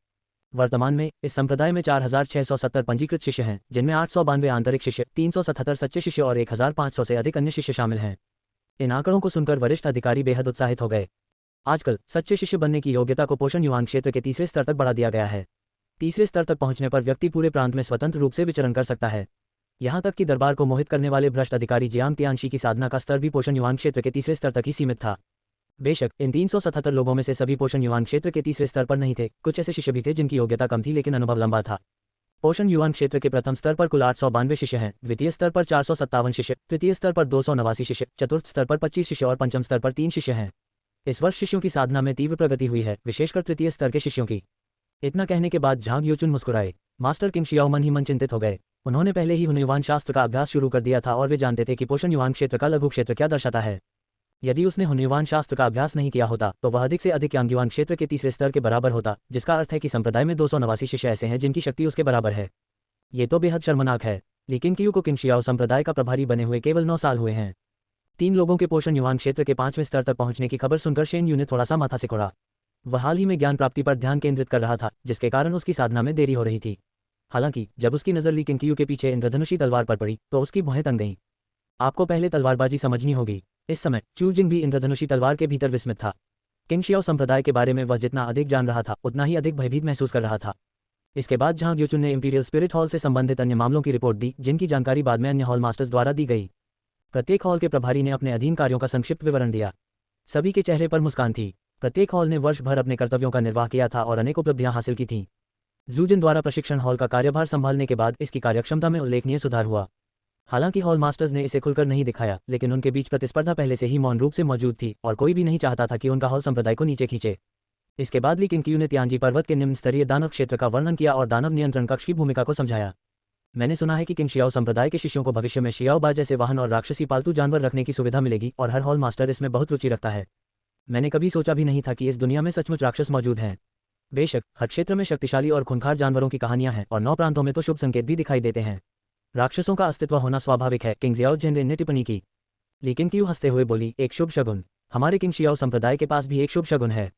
वर्तमान में इस संप्रदाय में 4670 पंजीकृत शिष्य हैं, जिनमें 892 आंतरिक शिष्य, 377 सच्चे शिष्य और 1500 से अधिक अन्य शिष्य शामिल हैं। इन आंकड़ों को सुनकर वरिष्ठ अधिकारी बेहद उत्साहित हो गए। आजकल सच्चे शिष्य बनने की योग्यता को पोषण युवांग क्षेत्र के तीसरे स्तर तक बढ़ा दिया गया है। तीसरे स्तर तक पहुंचने पर व्यक्ति पूरे प्रांत में स्वतंत्र रूप से विचरण कर सकता है। यहाँ तक कि दरबार को मोहित करने वाले भ्रष्ट अधिकारी जियांग तियांशी की साधना का स्तर भी पोषण युवांग क्षेत्र के तीसरे स्तर तक ही सीमित था। बेशक इन 377 लोगों में से सभी पोषण युवांग क्षेत्र के तीसरे स्तर पर नहीं थे, कुछ ऐसे शिष्य भी थे जिनकी योग्यता कम थी लेकिन अनुभव लंबा था। पोषण युवांग क्षेत्र के प्रथम स्तर पर कुल 892 शिष्य हैं, द्वितीय स्तर पर 457 शिष्य, तृतीय स्तर पर 289 शिष्य, चतुर्थ स्तर पर 25 शिष्य और पंचम स्तर पर 3 शिष्य हैं। इस वर्ष शिष्यों की साधना में तीव्र प्रगति हुई है, विशेषकर तृतीय स्तर के शिष्यों की। इतना कहने के बाद झांग यूचुन मुस्कुराए। मास्टर किंग शियाओ मन ही मन चिंतित हो गए। उन्होंने पहले ही हुनयुआन शास्त्र का अभ्यास शुरू कर दिया था और वे जानते थे कि पोषण युवांग क्षेत्र का लघु क्षेत्र क्या दर्शाता है। यदि उसने हुनयुआन शास्त्र का अभ्यास नहीं किया होता तो वह अधिक से अधिक यांगयुआन क्षेत्र के तीसरे स्तर के बराबर होता, जिसका अर्थ है कि संप्रदाय में 289 शिष्य ऐसे हैं जिनकी शक्ति उसके बराबर है। ये तो बेहद शर्मनाक है। ली केंगक्यू को किंग शियाओ संप्रदाय का प्रभारी बने हुए केवल 9 साल हुए हैं। 3 लोगों के पोषण युवांग क्षेत्र के 5वें स्तर तक पहुंचने की खबर सुनकर शेन यू ने थोड़ा सा माथा सिकोड़ा। वह हाल ही में ज्ञान प्राप्ति पर ध्यान केंद्रित कर रहा था, जिसके कारण उसकी साधना में देरी हो रही थी। हालांकि जब उसकी नज़र ली केंगक्यू के पीछे इंद्रधनुषी तलवार पर पड़ी तो उसकी भौहें तन गईं। आपको पहले तलवारबाजी समझनी होगी। इस समय चू जिंग भी इंद्रधनुषी तलवार के भीतर विस्मित था। किंग शियाओ संप्रदाय के बारे में वह जितना अधिक जान रहा था उतना ही अधिक भयभीत महसूस कर रहा था। इसके बाद झांग यूचुन ने इंपीरियल स्पिरिट हॉल से संबंधित अन्य मामलों की रिपोर्ट दी, जिनकी जानकारी बाद में अन्य हॉल मास्टर्स द्वारा दी गई। प्रत्येक हॉल के प्रभारी ने अपने अधीन कार्यों का संक्षिप्त विवरण दिया। सभी के चेहरे पर मुस्कान थी। प्रत्येक हॉल ने वर्ष भर अपने कर्तव्यों का निर्वाह किया था और अनेक उपलब्धियां हासिल की थीं। जूजिन द्वारा प्रशिक्षण हॉल का कार्यभार संभालने के बाद इसकी कार्यक्षमता में उल्लेखनीय सुधार हुआ। हालांकि हॉल मास्टर्स ने इसे खुलकर नहीं दिखाया, लेकिन उनके बीच प्रतिस्पर्धा पहले से ही मौन रूप से मौजूद थी और कोई भी नहीं चाहता था कि उनका हॉल संप्रदाय को नीचे खींचे। इसके बाद ली केंगक्यू ने तियांजी पर्वत के निम्न स्तरीय दानव क्षेत्र का वर्णन किया और दानव नियंत्रण कक्ष की भूमिका को समझाया। मैंने सुना है कि किंग शियाओ संप्रदाय के शिष्यों को भविष्य में शियाओ बा जैसे वाहन और राक्षसी पालतू जानवर रखने की सुविधा मिलेगी और हर हॉल मास्टर इसमें बहुत रुचि रखता है। मैंने कभी सोचा भी नहीं था कि इस दुनिया में सचमुच राक्षस मौजूद हैं। बेशक हर क्षेत्र में शक्तिशाली और खूंखार जानवरों की कहानियां हैं और 9 प्रांतों में तो शुभ संकेत भी दिखाई देते हैं। राक्षसों का अस्तित्व होना स्वाभाविक है, किंग जियाओ जेनरेन ने टिप्पणी की। लेकिन क्यों हंसते हुए बोली, एक शुभ शगुन। हमारे किंग शियाओ संप्रदाय के पास भी एक शुभ शगुन है।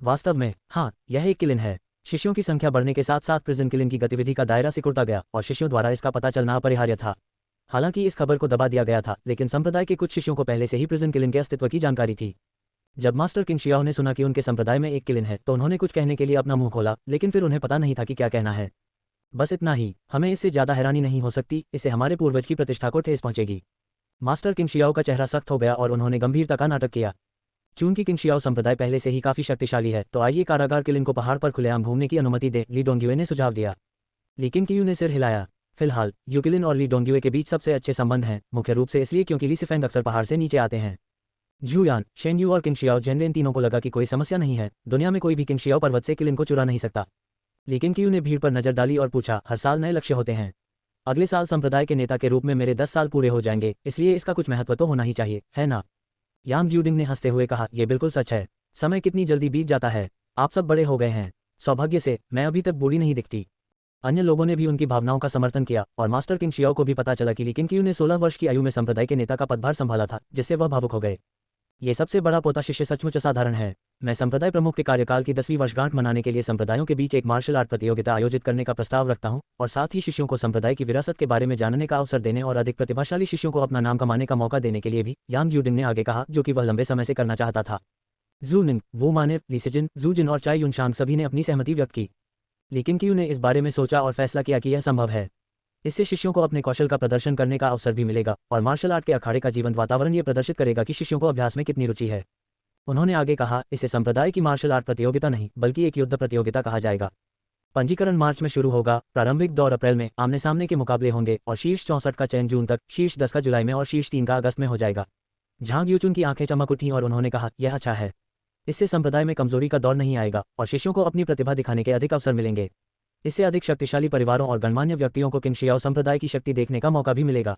वास्तव में हाँ, यह एक किलिन है। शिष्यों की संख्या बढ़ने के साथ साथ प्रिजन किलिन की गतिविधि का दायरा सिकुड़ता गया और शिष्यों द्वारा इसका पता चलना अपरिहार्य था। हालांकि इस खबर को दबा दिया गया था, लेकिन संप्रदाय के कुछ शिष्यों को पहले से ही प्रिजन किलिन के अस्तित्व की जानकारी थी। जब मास्टर किंग शियाओ ने सुना कि उनके संप्रदाय में एक किलिन है तो उन्होंने कुछ कहने के लिए अपना मुंह खोला, लेकिन फिर उन्हें पता नहीं था कि क्या कहना है। बस इतना ही, हमें इससे ज्यादा हैरानी नहीं हो सकती, इससे हमारे पूर्वज की प्रतिष्ठा को ठेस पहुंचेगी। मास्टर किंग शियाओ का चेहरा सख्त हो गया और उन्होंने गंभीरता का नाटक किया। चूंकि किंग शियाओ संप्रदाय पहले से ही काफी शक्तिशाली है, तो आइए कारागार किलिन को पहाड़ पर खुलेआम घूमने की अनुमति दे, ली डोंगयुए ने सुझाव दिया। लेकिन कियू ने सिर हिलाया। फिलहाल यूकिलिन और ली डोंगयुए के बीच सबसे अच्छे संबंध हैं, मुख्य रूप से इसलिए क्योंकि ली सिफेंग अक्सर पहाड़ से नीचे आते हैं। झूयान, शेनयू और किंग शियाओ जेनरे, इन तीनों को लगा कि कोई समस्या नहीं है, दुनिया में कोई भी किंग शियाओ पर्वत से किलिन को चुरा नहीं सकता। लेकिन कियू ने भीड़ पर नजर डाली और पूछा, हर साल नए लक्ष्य होते हैं। अगले साल संप्रदाय के नेता के रूप में मेरे 10 साल पूरे हो जाएंगे, इसलिए इसका कुछ महत्व तो होना ही चाहिए, है ना? यांग ज्यूडिंग ने हंसते हुए कहा, यह बिल्कुल सच है। समय कितनी जल्दी बीत जाता है, आप सब बड़े हो गए हैं। सौभाग्य से मैं अभी तक बूढ़ी नहीं दिखती। अन्य लोगों ने भी उनकी भावनाओं का समर्थन किया और मास्टर किंग शियाओ को भी पता चला कि लेकिन कियू ने 16 वर्ष की आयु में संप्रदाय के नेता का पदभार संभाला था, जिससे वह भावुक हो गए। ये सबसे बड़ा पोता शिष्य सचमुच असाधारण है। मैं संप्रदाय प्रमुख के कार्यकाल की 10वीं वर्षगांठ मनाने के लिए संप्रदायों के बीच एक मार्शल आर्ट प्रतियोगिता आयोजित करने का प्रस्ताव रखता हूं और साथ ही शिष्यों को संप्रदाय की विरासत के बारे में जानने का अवसर देने और अधिक प्रतिभाशाली शिष्यों को अपना नाम कमाने का मौका देने के लिए भी, यांग ज्यूडिंग ने आगे कहा, जो कि वह लंबे समय से करना चाहता था। जू निंग, वू माने, ली सिजिन, जू जिन और चाई युनशांग सभी ने अपनी सहमति व्यक्त की। लेकिन कियू ने इस बारे में सोचा और फैसला किया कि यह संभव है। इससे शिष्यों को अपने कौशल का प्रदर्शन करने का अवसर भी मिलेगा और मार्शल आर्ट के अखाड़े का जीवंत वातावरण ये प्रदर्शित करेगा कि शिष्यों को अभ्यास में कितनी रुचि है। उन्होंने आगे कहा, इसे संप्रदाय की मार्शल आर्ट प्रतियोगिता नहीं बल्कि एक युद्ध प्रतियोगिता कहा जाएगा। पंजीकरण मार्च में शुरू होगा, प्रारंभिक दौर अप्रैल में, आमने सामने के मुकाबले होंगे और शीर्ष 64 का चयन जून तक, शीर्ष 10 का जुलाई में और शीर्ष 3 का अगस्त में हो जाएगा। झांग यूचुन की आंखें चमक उठीं और उन्होंने कहा, यह अच्छा है। इससे संप्रदाय में कमजोरी का दौर नहीं आएगा और शिष्यों को अपनी प्रतिभा दिखाने के अधिक अवसर मिलेंगे। इससे अधिक शक्तिशाली परिवारों और गणमान्य व्यक्तियों को किंग शियाओ संप्रदाय की शक्ति देखने का मौका भी मिलेगा।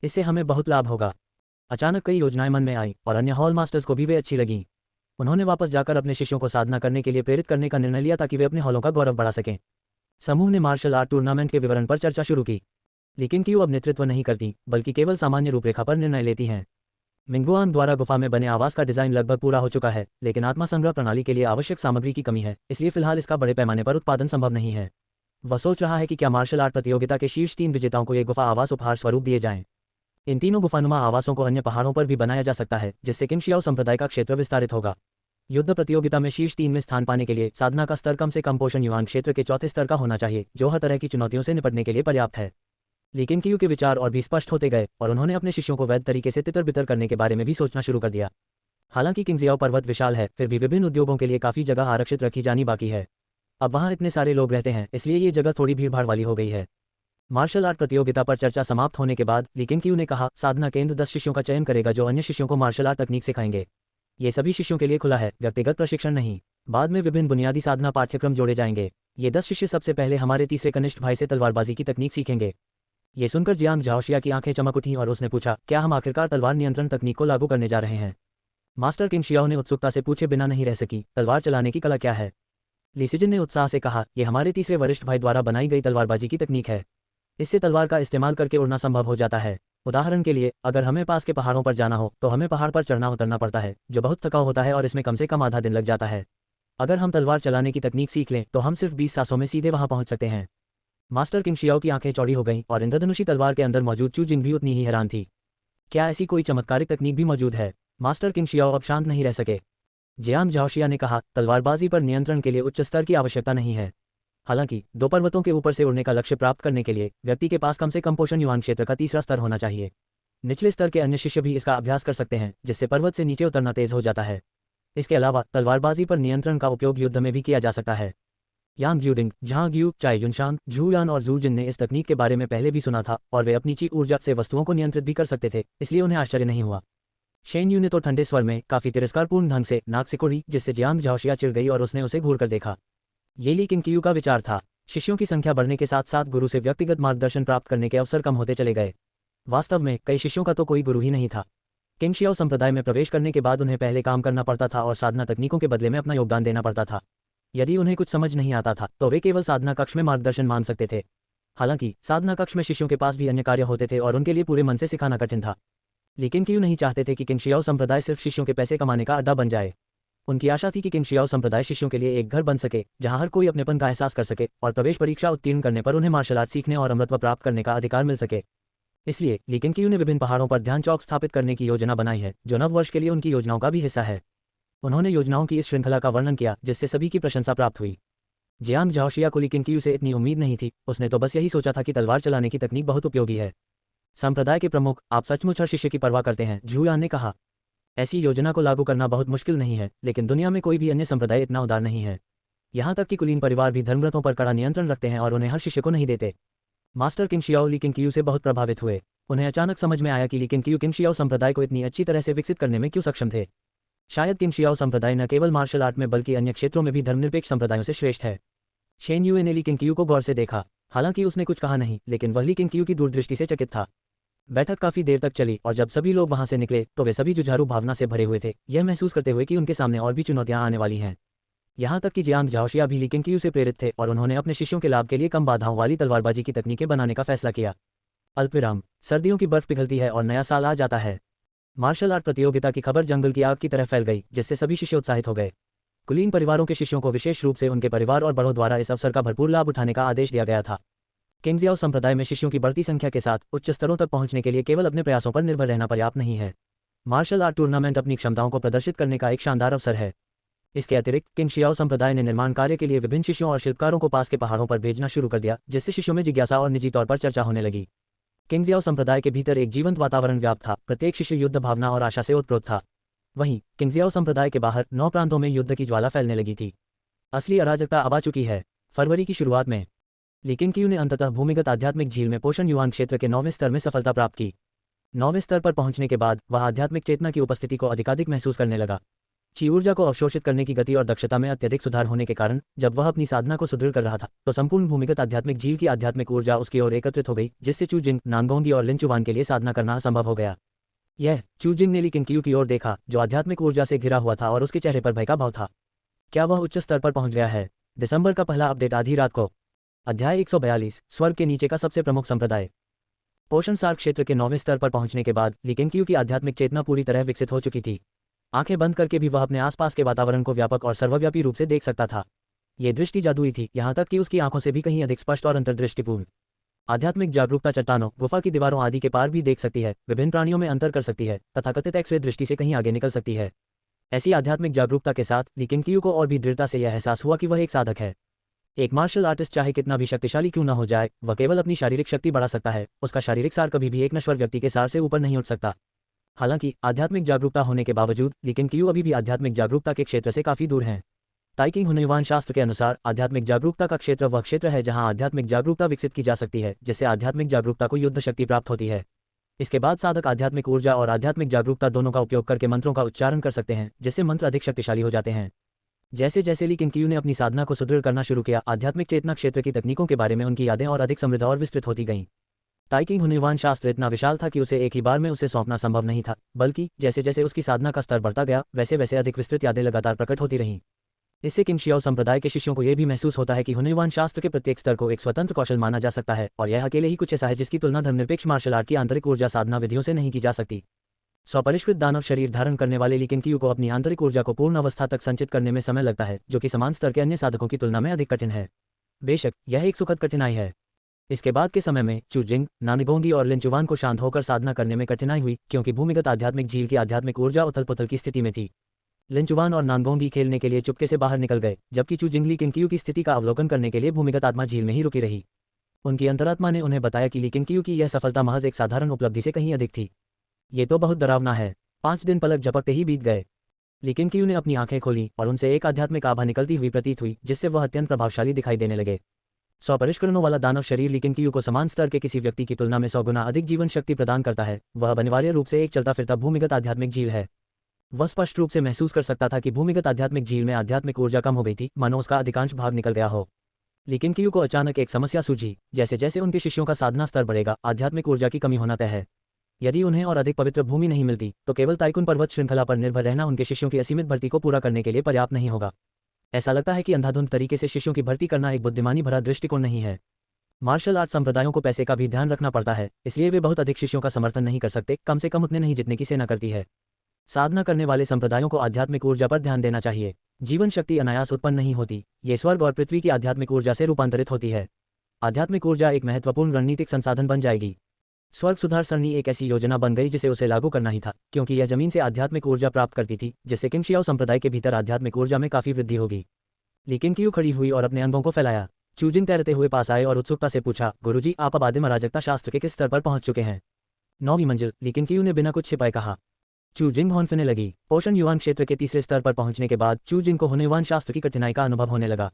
इससे हमें बहुत लाभ होगा। अचानक कई योजनाएं मन में आईं और अन्य हॉल मास्टर्स को भी वे अच्छी लगीं। उन्होंने वापस जाकर अपने शिष्यों को साधना करने के लिए प्रेरित करने का निर्णय लिया ताकि वे अपने हॉलों का गौरव बढ़ा सकें। समूह ने मार्शल आर्ट टूर्नामेंट के विवरण पर चर्चा शुरू की। लेकिन कियू अब नेतृत्व नहीं करती, बल्कि केवल सामान्य रूपरेखा पर निर्णय लेती हैं। मिंगुआन द्वारा गुफा में बने आवास का डिजाइन लगभग पूरा हो चुका है, लेकिन आत्मा संग्रह प्रणाली के लिए आवश्यक सामग्री की कमी है, इसलिए फिलहाल इसका बड़े पैमाने पर उत्पादन संभव नहीं है। वह सोच रहा है कि क्या मार्शल आर्ट प्रतियोगिता के शीर्ष 3 विजेताओं को ये गुफा आवास उपहार स्वरूप दिए जाएं। इन तीनों गुफानुमा आवासों को अन्य पहाड़ों पर भी बनाया जा सकता है, जिससे किंग शियाओ संप्रदाय का क्षेत्र विस्तारित होगा। युद्ध प्रतियोगिता में शीर्ष 3 में स्थान पाने के लिए साधना का स्तर कम से कम पोषण युआन क्षेत्र के चौथे स्तर का होना चाहिए, जो हर तरह की चुनौतियों से निपटने के लिए पर्याप्त है। लेकिन कियू के विचार और भी स्पष्ट होते गए और उन्होंने अपने शिष्यों को वैध तरीके से तितर बितर करने के बारे में भी सोचना शुरू कर दिया। हालांकि किंगजियाओ पर्वत विशाल है, फिर भी विभिन्न उद्योगों के लिए काफी जगह आरक्षित रखी जानी बाकी है। अब वहाँ इतने सारे लोग रहते हैं, इसलिए ये जगह थोड़ी भीड़भाड़ वाली हो गई है। मार्शल आर्ट प्रतियोगिता पर चर्चा समाप्त होने के बाद लेकिन कियू ने कहा, साधना केंद्र 10 शिष्यों का चयन करेगा जो अन्य शिष्यों को मार्शल आर्ट तकनीक सिखाएंगे। ये सभी शिष्यों के लिए खुला है, व्यक्तिगत प्रशिक्षण नहीं। बाद में विभिन्न बुनियादी साधना पाठ्यक्रम जोड़े जाएंगे। ये 10 शिष्य सबसे पहले हमारे तीसरे कनिष्ठ भाई से तलवारबाजी की तकनीक सीखेंगे। ये सुनकर जियांग झाओशिया की आंखें चमक उठीं और उसने पूछा, क्या हम आखिरकार तलवार नियंत्रण तकनीक को लागू करने जा रहे हैं? मास्टर किंग शियाओ ने उत्सुकता से पूछे बिना नहीं रह सकी, तलवार चलाने की कला क्या है? ली सिजिन ने उत्साह से कहा, यह हमारे तीसरे वरिष्ठ भाई द्वारा बनाई गई तलवारबाजी की तकनीक है। इससे तलवार का इस्तेमाल करके उड़ना संभव हो जाता है। उदाहरण के लिए, अगर हमें पास के पहाड़ों पर जाना हो तो हमें पहाड़ पर चढ़ना उतरना पड़ता है, जो बहुत थकाऊ होता है और इसमें कम से कम आधा दिन लग जाता है। अगर हम तलवार चलाने की तकनीक सीख लें तो हम सिर्फ 20 सांसों में सीधे वहां पहुंच सकते हैं। मास्टर किंग शियाओ की आंखें चौड़ी हो गईं और इंद्रधनुषी तलवार के अंदर मौजूद चू जिंग भी उतनी ही हैरान थी। क्या ऐसी कोई चमत्कारिक तकनीक भी मौजूद है? मास्टर किंग शियाओ अब शांत नहीं रह सके। जियांग झाओशिया ने कहा, तलवारबाजी पर नियंत्रण के लिए उच्च स्तर की आवश्यकता नहीं है। हालांकि 2 पर्वतों के ऊपर से उड़ने का लक्ष्य प्राप्त करने के लिए व्यक्ति के पास कम से कम पोषण युआन क्षेत्र का तीसरा स्तर होना चाहिए। निचले स्तर के अन्य शिष्य भी इसका अभ्यास कर सकते हैं, जिससे पर्वत से नीचे उतरना तेज हो जाता है। इसके अलावा तलवारबाजी पर नियंत्रण का उपयोग युद्ध में भी किया जा सकता है। यांग ज्यूडिंग, झांग यू, चाई युनशांग, झूयान और जू जिन ने इस तकनीक के बारे में पहले भी सुना था और वे अपनी ची ऊर्जा से वस्तुओं को नियंत्रित भी कर सकते थे, इसलिए उन्हें आश्चर्य नहीं हुआ। शेन यू ने तो ठंडे स्वर में काफी तिरस्कारपूर्ण ढंग से नाक सिकोड़ी, जिससे जियांग झाओशिया चिढ़ गई और उसने उसे घूरकर देखा। ये लेकिन कियू का विचार था। शिष्यों की संख्या बढ़ने के साथ साथ गुरु से व्यक्तिगत मार्गदर्शन प्राप्त करने के अवसर कम होते चले गए। वास्तव में कई शिष्यों का तो कोई गुरु ही नहीं था। किंग शियाओ संप्रदाय में प्रवेश करने के बाद उन्हें पहले काम करना पड़ता था और साधना तकनीकों के बदले में अपना योगदान देना पड़ता था। यदि उन्हें कुछ समझ नहीं आता था तो वे केवल साधना कक्ष में मार्गदर्शन मांग सकते थे। हालांकि साधना कक्ष में शिष्यों के पास भी अन्य कार्य होते थे और उनके लिए पूरे मन से सिखाना कठिन था। लेकिन कियू नहीं चाहते थे कि किंग शियाओ संप्रदाय सिर्फ शिष्यों के पैसे कमाने का अड्डा बन जाए। उनकी आशा थी कि किंग शियाओ संप्रदाय शिष्यों के लिए एक घर बन सके, जहां हर कोई अपनेपन का एहसास कर सके और प्रवेश परीक्षा उत्तीर्ण करने पर उन्हें मार्शल आर्ट सीखने और अमृतत्व प्राप्त करने का अधिकार मिल सके। इसलिए ली केंगकियू ने विभिन्न पहाड़ों पर ध्यान चौक स्थापित करने की योजना बनाई है, जो नव वर्ष के लिए उनकी योजनाओं का भी हिस्सा है। उन्होंने योजनाओं की इस श्रृंखला का वर्णन किया जिससे सभी की प्रशंसा प्राप्त हुई। जियांग झाओशिया को ली केंगकियू से इतनी उम्मीद नहीं थी, उसने तो बस यही सोचा था कि तलवार चलाने की तकनीक बहुत उपयोगी है। संप्रदाय के प्रमुख, आप सचमुच हर शिष्य की परवाह करते हैं, झू यान ने कहा। ऐसी योजना को लागू करना बहुत मुश्किल नहीं है, लेकिन दुनिया में कोई भी अन्य संप्रदाय इतना उदार नहीं है। यहाँ तक कि कुलीन परिवार भी धर्मव्रतों पर कड़ा नियंत्रण रखते हैं और उन्हें हर शिष्य को नहीं देते। मास्टर किंग शियाओ ली केंगकियू से बहुत प्रभावित हुए। उन्हें अचानक समझ में आया कि ली केंगकियू किंग शियाओ संप्रदाय को इतनी अच्छी तरह से विकसित करने में क्यों सक्षम थे। शायद किंग शियाओ संप्रदाय न केवल मार्शल आर्ट में बल्कि अन्य क्षेत्रों में भी धर्मनिरपेक्ष संप्रदायों से श्रेष्ठ है। शेन युए ने ली केंगकियू को गौर से देखा। हालांकि उसने कुछ कहा नहीं, लेकिन वह ली केंगकियू की दूरदृष्टि से चकित था। बैठक काफी देर तक चली और जब सभी लोग वहां से निकले तो वे सभी जुझारू भावना से भरे हुए थे, यह महसूस करते हुए कि उनके सामने और भी चुनौतियां आने वाली हैं। यहाँ तक कि जियांग झाओशिया भी ली केंगकियू से प्रेरित थे और उन्होंने अपने शिष्यों के लाभ के लिए कम बाधाओं वाली तलवारबाजी की तकनीकें बनाने का फैसला किया। अल्पविराम, सर्दियों की बर्फ पिघलती है और नया साल आ जाता है। मार्शल आर्ट प्रतियोगिता की खबर जंगल की आग की तरह फैल गई, जिससे सभी शिष्य उत्साहित हो गए। कुलीन परिवारों के शिष्यों को विशेष रूप से उनके परिवार और बड़ों द्वारा इस अवसर का भरपूर लाभ उठाने का आदेश दिया गया था। किंगजियाओ संप्रदाय में शिष्यों की बढ़ती संख्या के साथ उच्च स्तरों तक पहुंचने के लिए केवल अपने प्रयासों पर निर्भर रहना पर्याप्त नहीं है। मार्शल आर्ट टूर्नामेंट अपनी क्षमताओं को प्रदर्शित करने का एक शानदार अवसर है। इसके अतिरिक्त किंग शियाओ संप्रदाय ने निर्माण कार्य के लिए विभिन्न शिष्यों और शिल्पकारों को पास के पहाड़ों पर भेजना शुरू कर दिया, जिससे शिष्यों में जिज्ञासा और निजी तौर पर चर्चा होने लगी। किंगजियाओ संप्रदाय के भीतर एक जीवंत वातावरण व्याप्त था, प्रत्येक शिष्य युद्ध भावना और आशा से ओतप्रोत था। वहीं किंगजियाओ संप्रदाय के बाहर 9 प्रांतों में युद्ध की ज्वाला फैलने लगी थी। असली अराजकता अब आ चुकी है। फरवरी की शुरुआत में ली केंगकियू ने अंततः भूमिगत आध्यात्मिक झील में पोषण युआन क्षेत्र के 9वें स्तर में सफलता प्राप्त की। 9वें स्तर पर पहुंचने के बाद वह आध्यात्मिक चेतना की उपस्थिति को अधिकाधिक महसूस करने लगा। ची ऊर्जा को अवशोषित करने की गति और दक्षता में अत्यधिक सुधार होने के कारण जब वह अपनी साधना को सुदृढ़ कर रहा था तो संपूर्ण भूमिगत आध्यात्मिक झील की आध्यात्मिक ऊर्जा उसकी ओर एकत्रित हो गई, जिससे चू जिंग, नानगोंगी और लिनचुवान के लिए साधना करना असंभव हो गया। यह चू जिंग ने ली केंगकियू की ओर देखा, जो आध्यात्मिक ऊर्जा से घिरा हुआ था और उसके चेहरे पर भय का भाव था। क्या वह उच्च स्तर पर पहुंच गया है? दिसंबर का पहला अपडेट आधी रात को। अध्याय 142, स्वर्ग के नीचे का सबसे प्रमुख संप्रदाय। पोषण सार क्षेत्र के 9वें स्तर पर पहुंचने के बाद ली केंगकियू की आध्यात्मिक चेतना पूरी तरह विकसित हो चुकी थी। आंखें बंद करके भी वह अपने आसपास के वातावरण को व्यापक और सर्वव्यापी रूप से देख सकता था। ये दृष्टि जादुई थी, यहाँ तक कि उसकी आंखों से भी कहीं अधिक स्पष्ट और अंतर्दृष्टिपूर्ण। आध्यात्मिक जागरूकता चट्टानों, गुफा की दीवारों आदि के पार भी देख सकती है, विभिन्न प्राणियों में अंतर कर सकती है, तथाकथित एक्स-रे दृष्टि से कहीं आगे निकल सकती है। ऐसी आध्यात्मिक जागरूकता के साथ ली केंगकियू को और भी दृढ़ता से यह एहसास हुआ कि वह एक साधक है। एक मार्शल आर्टिस्ट चाहे कितना भी शक्तिशाली क्यों न हो जाए, वह केवल अपनी शारीरिक शक्ति बढ़ा सकता है, उसका शारीरिक सार कभी भी एक नश्वर व्यक्ति के सार से ऊपर नहीं उठ सकता। हालांकि आध्यात्मिक जागरूकता होने के बावजूद ली केंगकियू अभी भी आध्यात्मिक जागरूकता के क्षेत्र से काफी दूर हैं। ताइकिंग हुनयुआन शास्त्र के अनुसार आध्यात्मिक जागरूकता का क्षेत्र वह क्षेत्र है जहां आध्यात्मिक जागरूकता विकसित की जा सकती है, जिससे आध्यात्मिक जागरूकता को युद्ध शक्ति प्राप्त होती है। इसके बाद साधक आध्यात्मिक ऊर्जा और आध्यात्मिक जागरूकता दोनों का उपयोग करके मंत्रों का उच्चारण कर सकते हैं, जिससे मंत्र अधिक शक्तिशाली हो जाते हैं। जैसे जैसे ली केंगकियू ने अपनी साधना को सुदृढ़ करना शुरू किया, आध्यात्मिक चेतना क्षेत्र की तकनीकों के बारे में उनकी यादें और अधिक समृद्ध और विस्तृत होती गईं। ताइकिंग हुनयुआन शास्त्र इतना विशाल था कि उसे एक ही बार में उसे सौंपना संभव नहीं था, बल्कि जैसे जैसे उसकी साधना का स्तर बढ़ता गया वैसे वैसे अधिक विस्तृत यादें लगातार प्रकट होती रहीं। इससे किंग शियाओ संप्रदाय के शिष्यों को यह भी महसूस होता है कि हुनयुआन शास्त्र के प्रत्येक स्तर को एक स्वतंत्र कौशल माना जा सकता है और यह अकेले ही कुछ ऐसा है जिसकी तुलना धर्मनिरपेक्ष मार्शल आर्ट की आंतरिक ऊर्जा साधना विधियों से नहीं की जा सकती। स्वपरिष्कृत दानव शरीर धारण करने वाले ली केंगकियू को अपनी आंतरिक ऊर्जा को पूर्ण अवस्था तक संचित करने में समय लगता है, जो कि समान स्तर के अन्य साधकों की तुलना में अधिक कठिन है। बेशक यह एक सुखद कठिनाई है। इसके बाद के समय में चू जिंग, नानगोंगी और लिनचुवान को शांत होकर साधना करने में कठिनाई हुई, क्योंकि भूमिगत आध्यात्मिक झील की आध्यात्मिक ऊर्जा उथल-पुथल की स्थिति में थी। लिनचुवान और नानगोंगी खेलने के लिए चुपके से बाहर निकल गए, जबकि चू जिंग ली केंगकियू की स्थिति का अवलोकन करने के लिए भूमिगत आत्मा झील में ही रुकी रही। उनकी अंतरात्मा ने उन्हें बताया कि ली केंगकियू की यह सफलता महज एक साधारण उपलब्धि से कहीं अधिक थी। ये तो बहुत डरावना है। 5 दिन पलक झपकते ही बीत गए। ली केंगकियू ने अपनी आंखें खोली और उनसे एक आध्यात्मिक आभा निकलती हुई प्रतीत हुई, जिससे वह अत्यंत प्रभावशाली दिखाई देने लगे। स्वपरिष्करणों वाला दानव शरीर ली केंगकियू को समान स्तर के किसी व्यक्ति की तुलना में 100 गुना अधिक जीवन शक्ति प्रदान करता है। वह अनिवार्य रूप से एक चलता फिरता भूमिगत आध्यात्मिक झील है। वह स्पष्ट रूप से महसूस कर सकता था कि भूमिगत आध्यात्मिक झील में आध्यात्मिक ऊर्जा कम हो गई थी, मानो उसका अधिकांश भाग निकल गया हो। ली केंगकियू को अचानक एक समस्या सूझी। जैसे जैसे उनके शिष्यों का साधना स्तर बढ़ेगा, आध्यात्मिक ऊर्जा की कमी होना तय है। यदि उन्हें और अधिक पवित्र भूमि नहीं मिलती तो केवल ताइकुन पर्वत श्रृंखला पर निर्भर रहना उनके शिष्यों की असीमित भर्ती को पूरा करने के लिए पर्याप्त नहीं होगा। ऐसा लगता है कि अंधाधुंध तरीके से शिष्यों की भर्ती करना एक बुद्धिमानी भरा दृष्टिकोण नहीं है। मार्शल आर्ट संप्रदायों को पैसे का भी ध्यान रखना पड़ता है, इसलिए वे बहुत अधिक शिष्यों का समर्थन नहीं कर सकते, कम से कम उतने नहीं जितने की सेना करती है। साधना करने वाले संप्रदायों को आध्यात्मिक ऊर्जा पर ध्यान देना चाहिए। जीवन शक्ति अनायास उत्पन्न नहीं होती, ये स्वर्ग और पृथ्वी की आध्यात्मिक ऊर्जा से रूपांतरित होती है। आध्यात्मिक ऊर्जा एक महत्वपूर्ण रणनीतिक संसाधन बन जाएगी। स्वर्ग सुधार सरणी एक ऐसी योजना बन गई जिसे उसे लागू करना ही था, क्योंकि यह जमीन से आध्यात्मिक ऊर्जा प्राप्त करती थी, जिससे किंगशियाओ संप्रदाय के भीतर आध्यात्मिक ऊर्जा में काफी वृद्धि होगी। लेकिन क्यू खड़ी हुई और अपने अंगों को फैलाया। चूजिंग तैरते हुए पास आए और उत्सुकता से पूछा, गुरुजी, आप अब आदिम अराजकता शास्त्र के किस स्तर पर पहुंच चुके हैं? 9वीं मंजिल। लेकिन क्यू ने बिना कुछ छिपाए कहा। चूजिंग हौंफने लगी। पोषण युवान क्षेत्र के तीसरे स्तर पर पहुंचने के बाद चूजिंग को हुनयुआन शास्त्र की कठिनाई का अनुभव होने लगा।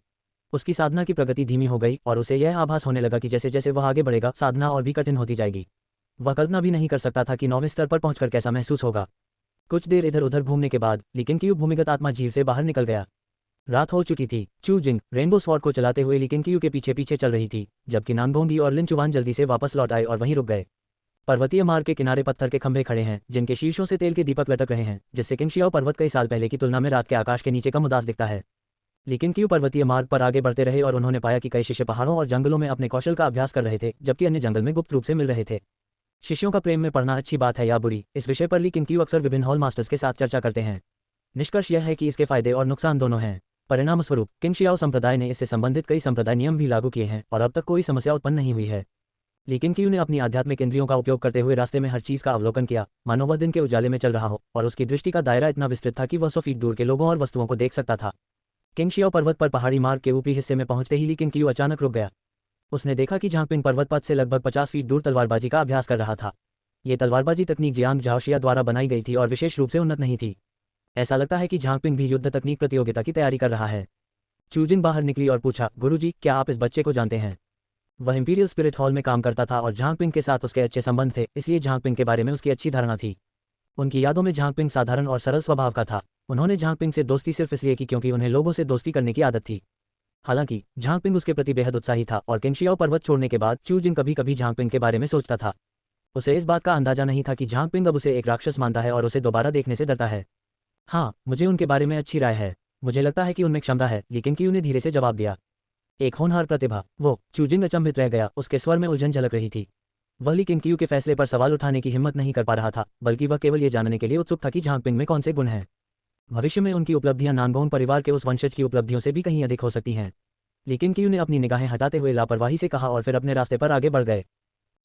उसकी साधना की प्रगति धीमी हो गई और उसे यह आभास होने लगा कि जैसे जैसे वह आगे बढ़ेगा, साधना और भी कठिन होती जाएगी। वह कल्पना भी नहीं कर सकता था कि 9वें स्तर पर पहुंचकर कैसा महसूस होगा। कुछ देर इधर उधर घूमने के बाद लेकिन क्यू भूमिगत आत्मा झील से बाहर निकल गया। रात हो चुकी थी। चूजिंग रेनबो स्वॉर्ड को चलाते हुए लेकिन क्यू के पीछे पीछे चल रही थी, जबकि नानगोंगी और लिनचुवान जल्दी से वापस लौट आए और वहीं रुक गए। पर्वतीय मार्ग के किनारे पत्थर के खंभे खड़े हैं, जिनके शीर्षों से तेल के दीपक लटक रहे हैं, जिससे किंगशियाओ पर्वत कई साल पहले की तुलना में रात के आकाश के नीचे कम उदास दिखता है। लेकिन क्यू पर्वतीय मार्ग पर आगे बढ़ते रहे और उन्होंने पाया कि कई शिष्य पहाड़ों और जंगलों में अपने कौशल का अभ्यास कर रहे थे, जबकि अन्य जंगल में गुप्त रूप से मिल रहे थे। शिष्यों का प्रेम में पड़ना अच्छी बात है या बुरी, इस विषय पर लेकिन क्यू अक्सर विभिन्न हॉल मास्टर्स के साथ चर्चा करते हैं। निष्कर्ष यह है कि इसके फायदे और नुकसान दोनों हैं। परिणामस्वरूप किंगशियाओ संप्रदाय ने इससे संबंधित कई संप्रदाय नियम भी लागू किए हैं और अब तक कोई समस्या उत्पन्न नहीं हुई है। लेकिन क्यू ने अपनी आध्यात्मिक इंद्रियों का उपयोग करते हुए रास्ते में हर चीज का अवलोकन किया, मानो वह दिन के उजाले में चल रहा हो, और उसकी दृष्टि का दायरा इतना विस्तृत था कि वह 100 फीट दूर के लोगों और वस्तुओं को देख सकता था। किंगशियाओ पर्वत पर पहाड़ी मार्ग के ऊपरी हिस्से में पहुंचते ही लेकिन क्यू अचानक रुक गया। उसने देखा कि झांगपिंग पर्वत पथ से लगभग 50 फीट दूर तलवारबाजी का अभ्यास कर रहा था। ये तलवारबाजी तकनीक जियांग झाओशिया द्वारा बनाई गई थी और विशेष रूप से उन्नत नहीं थी। ऐसा लगता है कि झांगपिंग भी युद्ध तकनीक प्रतियोगिता की तैयारी कर रहा है। चूजिंग बाहर निकली और पूछा, गुरुजी, क्या आप इस बच्चे को जानते हैं? वह इंपीरियल स्पिरिट हॉल में काम करता था और झांगपिंग के साथ उसके अच्छे संबंध थे, इसलिए झांगपिंग के बारे में उसकी अच्छी धारणा थी। उनकी यादों में झांगपिंग साधारण और सरल स्वभाव का था। उन्होंने झांगपिंग से दोस्ती सिर्फ इसलिए की क्योंकि उन्हें लोगों से दोस्ती करने की आदत थी। हालांकि झांगपिंग उसके प्रति बेहद उत्साही था और किंगशियाओ पर्वत छोड़ने के बाद चूजिंग कभी कभी झांगपिंग के बारे में सोचता था। उसे इस बात का अंदाजा नहीं था कि झांगपिंग अब उसे एक राक्षस मानता है और उसे दोबारा देखने से डरता है। हाँ, मुझे उनके बारे में अच्छी राय है। मुझे लगता है कि उनमें क्षमता है, लेकिन क्यू ने धीरे से जवाब दिया। एक होनहार प्रतिभा। वो चूजिंग अचंभित रह गया, उसके स्वर में उलझन झलक रही थी। वह लेकिन क्यू के फैसले पर सवाल उठाने की हिम्मत नहीं कर पा रहा था, बल्कि वह केवल ये जानने के लिए उत्सुक था कि झांगपिंग में कौन से गुण हैं। भविष्य में उनकी उपलब्धियां नानगोंग परिवार के उस वंशज की उपलब्धियों से भी कहीं अधिक हो सकती हैं। लेकिन क्यू ने अपनी निगाहें हटाते हुए लापरवाही से कहा और फिर अपने रास्ते पर आगे बढ़ गए।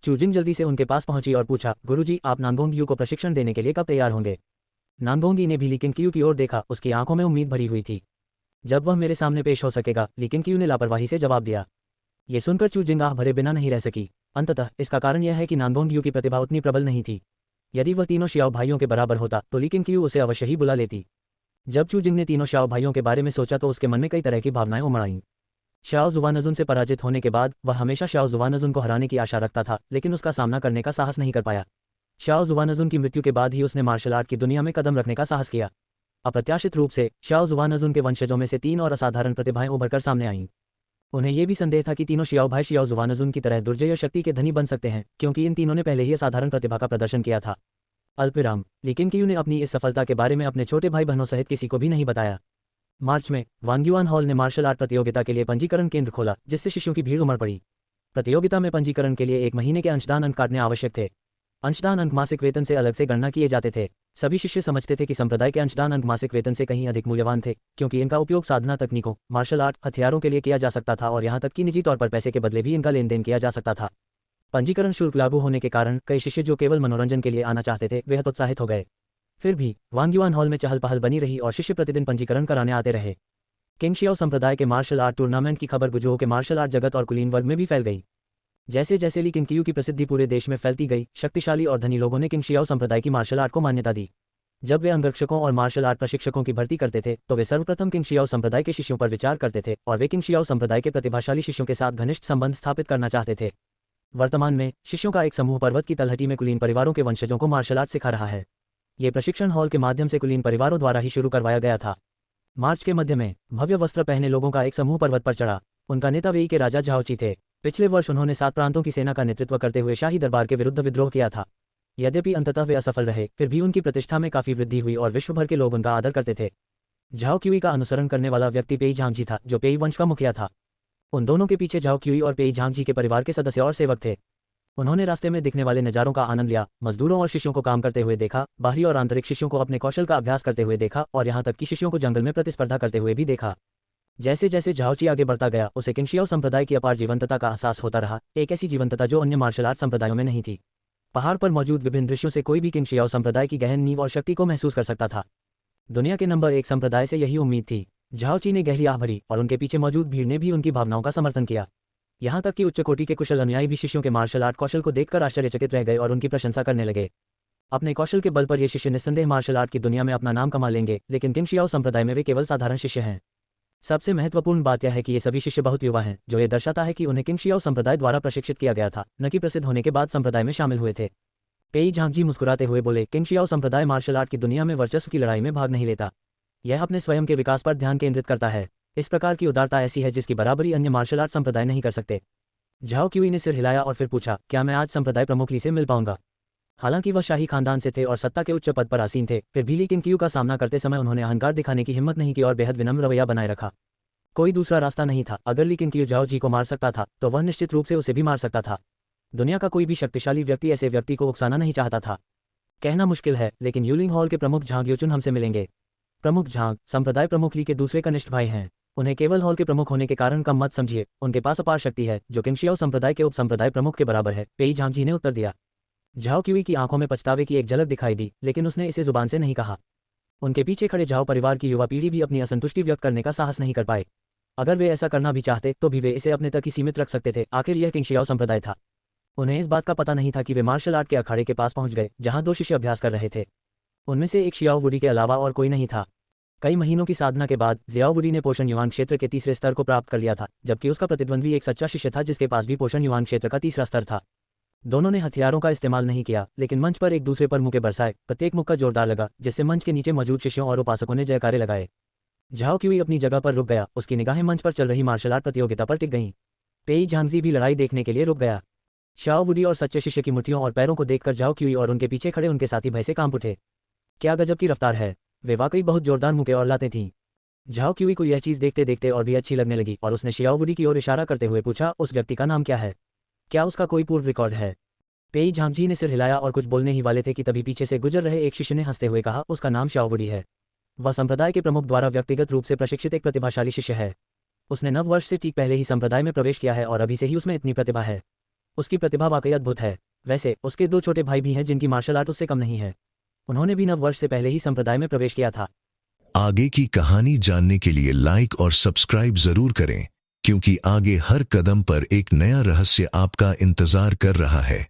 चूजिंग जल्दी से उनके पास पहुंची और पूछा, गुरुजी, आप नानगोंग यू को प्रशिक्षण देने के लिए कब तैयार होंगे? नानगोंगी ने भी लेकिन क्यू की ओर देखा, उसकी आंखों में उम्मीद भरी हुई थी। जब वह मेरे सामने पेश हो सकेगा, लेकिन क्यू ने लापरवाही से जवाब दिया। ये सुनकर चूजिंग आह भरे बिना नहीं रह सकी। अंततः इसका कारण यह है कि नानगोंग यू की प्रतिभा उतनी प्रबल नहीं थी। यदि वह तीनों शियाओ भाइयों के बराबर होता तो लेकिन क्यू उसे अवश्य ही बुला लेती। जब चूजिंग ने तीनों शियाओ भाइयों के बारे में सोचा तो उसके मन में कई तरह की भावनाएं उमड़ आईं। शाओ जुवानजुन से पराजित होने के बाद वह हमेशा शाओ जुवानजुन को हराने की आशा रखता था, लेकिन उसका सामना करने का साहस नहीं कर पाया। शाओ जुवानजुन की मृत्यु के बाद ही उसने मार्शल आर्ट की दुनिया में कदम रखने का साहस किया। अप्रत्याशित रूप से शाओ जुवानजुन के वंशजों में से 3 और असाधारण प्रतिभाएं उभरकर सामने आईं। उन्हें यह भी संदेह था कि तीनों शियाओ भाई शियाओ जुवानजुन की तरह दुर्जय शक्ति के धनी बन सकते हैं, क्योंकि इन तीनों ने पहले ही असाधारण प्रतिभा का प्रदर्शन किया था। अल्पविराम। लेकिन क्यू ने अपनी इस सफलता के बारे में अपने छोटे भाई बहनों सहित किसी को भी नहीं बताया। मार्च में वांग्युआन हॉल ने मार्शल आर्ट प्रतियोगिता के लिए पंजीकरण केंद्र खोला, जिससे शिष्यों की भीड़ उमड़ पड़ी। प्रतियोगिता में पंजीकरण के लिए 1 महीने के अंशदान अंक काटने आवश्यक थे। अंशदान अंक मासिक वेतन से अलग से गणना किए जाते थे। सभी शिष्य समझते थे कि संप्रदाय के अंशदान अंक मासिक वेतन से कहीं अधिक मूल्यवान थे, क्योंकि इनका उपयोग साधना तकनीकों, मार्शल आर्ट, हथियारों के लिए किया जा सकता था और यहाँ तक कि निजी तौर पर पैसे के बदले भी इनका लेन देन किया जा सकता था। पंजीकरण शुल्क लागू होने के कारण कई शिष्य जो केवल मनोरंजन के लिए आना चाहते थे वे हतोत्साहित हो गए। फिर भी वांग्युआन हॉल में चहल पहल बनी रही और शिष्य प्रतिदिन पंजीकरण कराने आते रहे। किंगशियाओ संप्रदाय के मार्शल आर्ट टूर्नामेंट की खबर गुजों के मार्शल आर्ट जगत और कुलीन वर्ग में भी फैल गई। जैसे जैसे ली किंगकियू की प्रसिद्धि पूरे देश में फैलती गई, शक्तिशाली और धनी लोगों ने किंगशियाओ संप्रदाय की मार्शल आर्ट को मान्यता दी। जब वे अंगरक्षकों और मार्शल आर्ट प्रशिक्षकों की भर्ती करते थे तो वे सर्वप्रथम किंगशियाओ संप्रदाय के शिष्यों पर विचार करते थे और वे किंगशियाओ संप्रदाय के प्रतिभाशाली शिष्यों के साथ घनिष्ठ संबंध स्थापित करना चाहते थे। वर्तमान में शिष्यों का एक समूह पर्वत की तलहटी में कुलीन परिवारों के वंशजों को मार्शल आर्ट सिखा रहा है। ये प्रशिक्षण हॉल के माध्यम से कुलीन परिवारों द्वारा ही शुरू करवाया गया था। मार्च के मध्य में भव्य वस्त्र पहने लोगों का एक समूह पर्वत पर चढ़ा। उनका नेता वेई के राजा झाओची थे। पिछले वर्ष उन्होंने 7 प्रांतों की सेना का नेतृत्व करते हुए शाही दरबार के विरुद्ध विद्रोह किया था। यद्यपि अंततः वे असफल रहे, फिर भी उनकी प्रतिष्ठा में काफी वृद्धि हुई और विश्व भर के लोग उनका आदर करते थे। झाओ क्यूई का अनुसरण करने वाला व्यक्ति पेई झांगजी था, जो पेई वंश का मुखिया था। उन दोनों के पीछे झाओ क्यूई और पेई झांगजी के परिवार के सदस्य और सेवक थे। उन्होंने रास्ते में दिखने वाले नज़ारों का आनंद लिया, मजदूरों और शिष्यों को काम करते हुए देखा, बाहरी और आंतरिक शिष्यों को अपने कौशल का अभ्यास करते हुए देखा और यहाँ तक कि शिष्यों को जंगल में प्रतिस्पर्धा करते हुए भी देखा। जैसे जैसे झाओची आगे बढ़ता गया, उसे किंगशियाओ संप्रदाय की अपार जीवंतता का एहसास होता रहा, एक ऐसी जीवंतता जो अन्य मार्शल आर्ट संप्रदायों में नहीं थी। पहाड़ पर मौजूद विभिन्न दृश्यों से कोई भी किंग शियाओ संप्रदाय की गहन नींव और शक्ति को महसूस कर सकता था। दुनिया के नंबर 1 संप्रदाय से यही उम्मीद थी। झाओ ची ने गहरी आह भरी और उनके पीछे मौजूद भीड़ ने भी उनकी भावनाओं का समर्थन किया। यहाँ तक कि उच्च कोटि के कुशल अनुयायी भी शिष्यों के मार्शल आर्ट कौशल को देखकर आश्चर्यचकित रह गए और उनकी प्रशंसा करने लगे। अपने कौशल के बल पर ये शिष्य निस्संदेह मार्शल आर्ट की दुनिया में अपना नाम कमा लेंगे, लेकिन किंग शियाओ संप्रदाय में वे केवल साधारण शिष्य हैं। सबसे महत्वपूर्ण बात यह है कि ये सभी शिष्य बहुत युवा हैं, जो ये दर्शाता है कि उन्हें किंग शियाओ संप्रदाय द्वारा प्रशिक्षित किया गया था, न कि प्रसिद्ध होने के बाद संप्रदाय में शामिल हुए थे। पेई झांगजी मुस्कुराते हुए बोले, किंग शियाओ संप्रदाय मार्शल आर्ट की दुनिया में वर्चस्व की लड़ाई में भाग नहीं लेता। यह अपने स्वयं के विकास पर ध्यान केंद्रित करता है। इस प्रकार की उदारता ऐसी है जिसकी बराबरी अन्य मार्शल आर्ट संप्रदाय नहीं कर सकते। झाओ क्यूई ने सिर हिलाया और फिर पूछा, क्या मैं आज संप्रदाय प्रमुख ली से मिल पाऊंगा? हालांकि वह शाही खानदान से थे और सत्ता के उच्च पद पर आसीन थे, फिर भी ली किंग क्यू का सामना करते समय उन्होंने अहंकार दिखाने की हिम्मत नहीं की और बेहद विनम्र रवैया बनाए रखा। कोई दूसरा रास्ता नहीं था। अगर ली किंग क्यू झाओ जी को मार सकता था तो वह निश्चित रूप से उसे भी मार सकता था। दुनिया का कोई भी शक्तिशाली व्यक्ति ऐसे व्यक्ति को उकसाना नहीं चाहता था। कहना मुश्किल है, लेकिन यूलिंग हॉल के प्रमुख झांग यूचुन हमसे मिलेंगे। प्रमुख झांग संप्रदाय प्रमुख ली के दूसरे कनिष्ठ भाई हैं। उन्हें केवल हॉल के प्रमुख होने के कारण कम मत समझिए। उनके पास अपार शक्ति है जो किंग शियाओ संप्रदाय के उप संप्रदाय प्रमुख के बराबर है, पेई झांग जी ने उत्तर दिया। झाओ क्यूई की आंखों में पछतावे की एक झलक दिखाई दी, लेकिन उसने इसे जुबान से नहीं कहा। उनके पीछे खड़े झाओ परिवार की युवा पीढ़ी भी अपनी असंतुष्टि व्यक्त करने का साहस नहीं कर पाए। अगर वे ऐसा करना भी चाहते तो भी वे इसे अपने तक ही सीमित रख सकते थे। आखिर यह किंग शियाओ संप्रदाय था। उन्हें इस बात का पता नहीं था कि वे मार्शल आर्ट के अखाड़े के पास पहुंच गए जहां 2 शिष्य अभ्यास कर रहे थे। उनमें से एक शियाओ वुडी के अलावा और कोई नहीं था। कई महीनों की साधना के बाद जियाओ वुडी ने पोषण युवान क्षेत्र के तीसरे स्तर को प्राप्त कर लिया था, जबकि उसका प्रतिद्वंद्वी एक सच्चा शिष्य था जिसके पास भी पोषण युवान क्षेत्र का तीसरा स्तर था। दोनों ने हथियारों का इस्तेमाल नहीं किया, लेकिन मंच पर एक दूसरे पर मुक्के बरसाए। प्रत्येक मुक्का जोरदार लगा, जिससे मंच के नीचे मौजूद शिष्यों और उपासकों ने जयकारे लगाए। झाओ क्यूई अपनी जगह पर रुक गया। उसकी निगाहें मंच पर चल रही मार्शल आर्ट प्रतियोगिता पर टिक गईं। पेई झांगजी भी लड़ाई देखने के लिए रुक गया। शाओ वुडी और सच्चे शिष्य की मूर्तियों और पैरों को देखकर झाओ क्यूई और उनके पीछे खड़े उनके साथी भय से कांप उठे। क्या गजब की रफ्तार है! वे वाकई बहुत जोरदार मुक्के और लातें थीं। झाओ क्यूई को यह चीज़ देखते देखते और भी अच्छी लगने लगी और उसने शियाओ वुडी की ओर इशारा करते हुए पूछा, उस व्यक्ति का नाम क्या है? क्या उसका कोई पूर्व रिकॉर्ड है? पेई झांगजी ने सिर हिलाया और कुछ बोलने ही वाले थे कि तभी पीछे से गुजर रहे एक शिष्य ने हंसते हुए कहा, उसका नाम शाओ वुडी है। वह संप्रदाय के प्रमुख द्वारा व्यक्तिगत रूप से प्रशिक्षित एक प्रतिभाशाली शिष्य है। उसने 9 वर्ष से ठीक पहले ही संप्रदाय में प्रवेश किया है और अभी से ही उसमें इतनी प्रतिभा है। उसकी प्रतिभा वाकई अद्भुत है। वैसे उसके 2 छोटे भाई भी हैं जिनकी मार्शल आर्ट उससे कम नहीं है। उन्होंने भी 9 वर्ष से पहले ही संप्रदाय में प्रवेश किया था। आगे की कहानी जानने के लिए लाइक और सब्सक्राइब जरूर करें, क्योंकि आगे हर कदम पर एक नया रहस्य आपका इंतजार कर रहा है।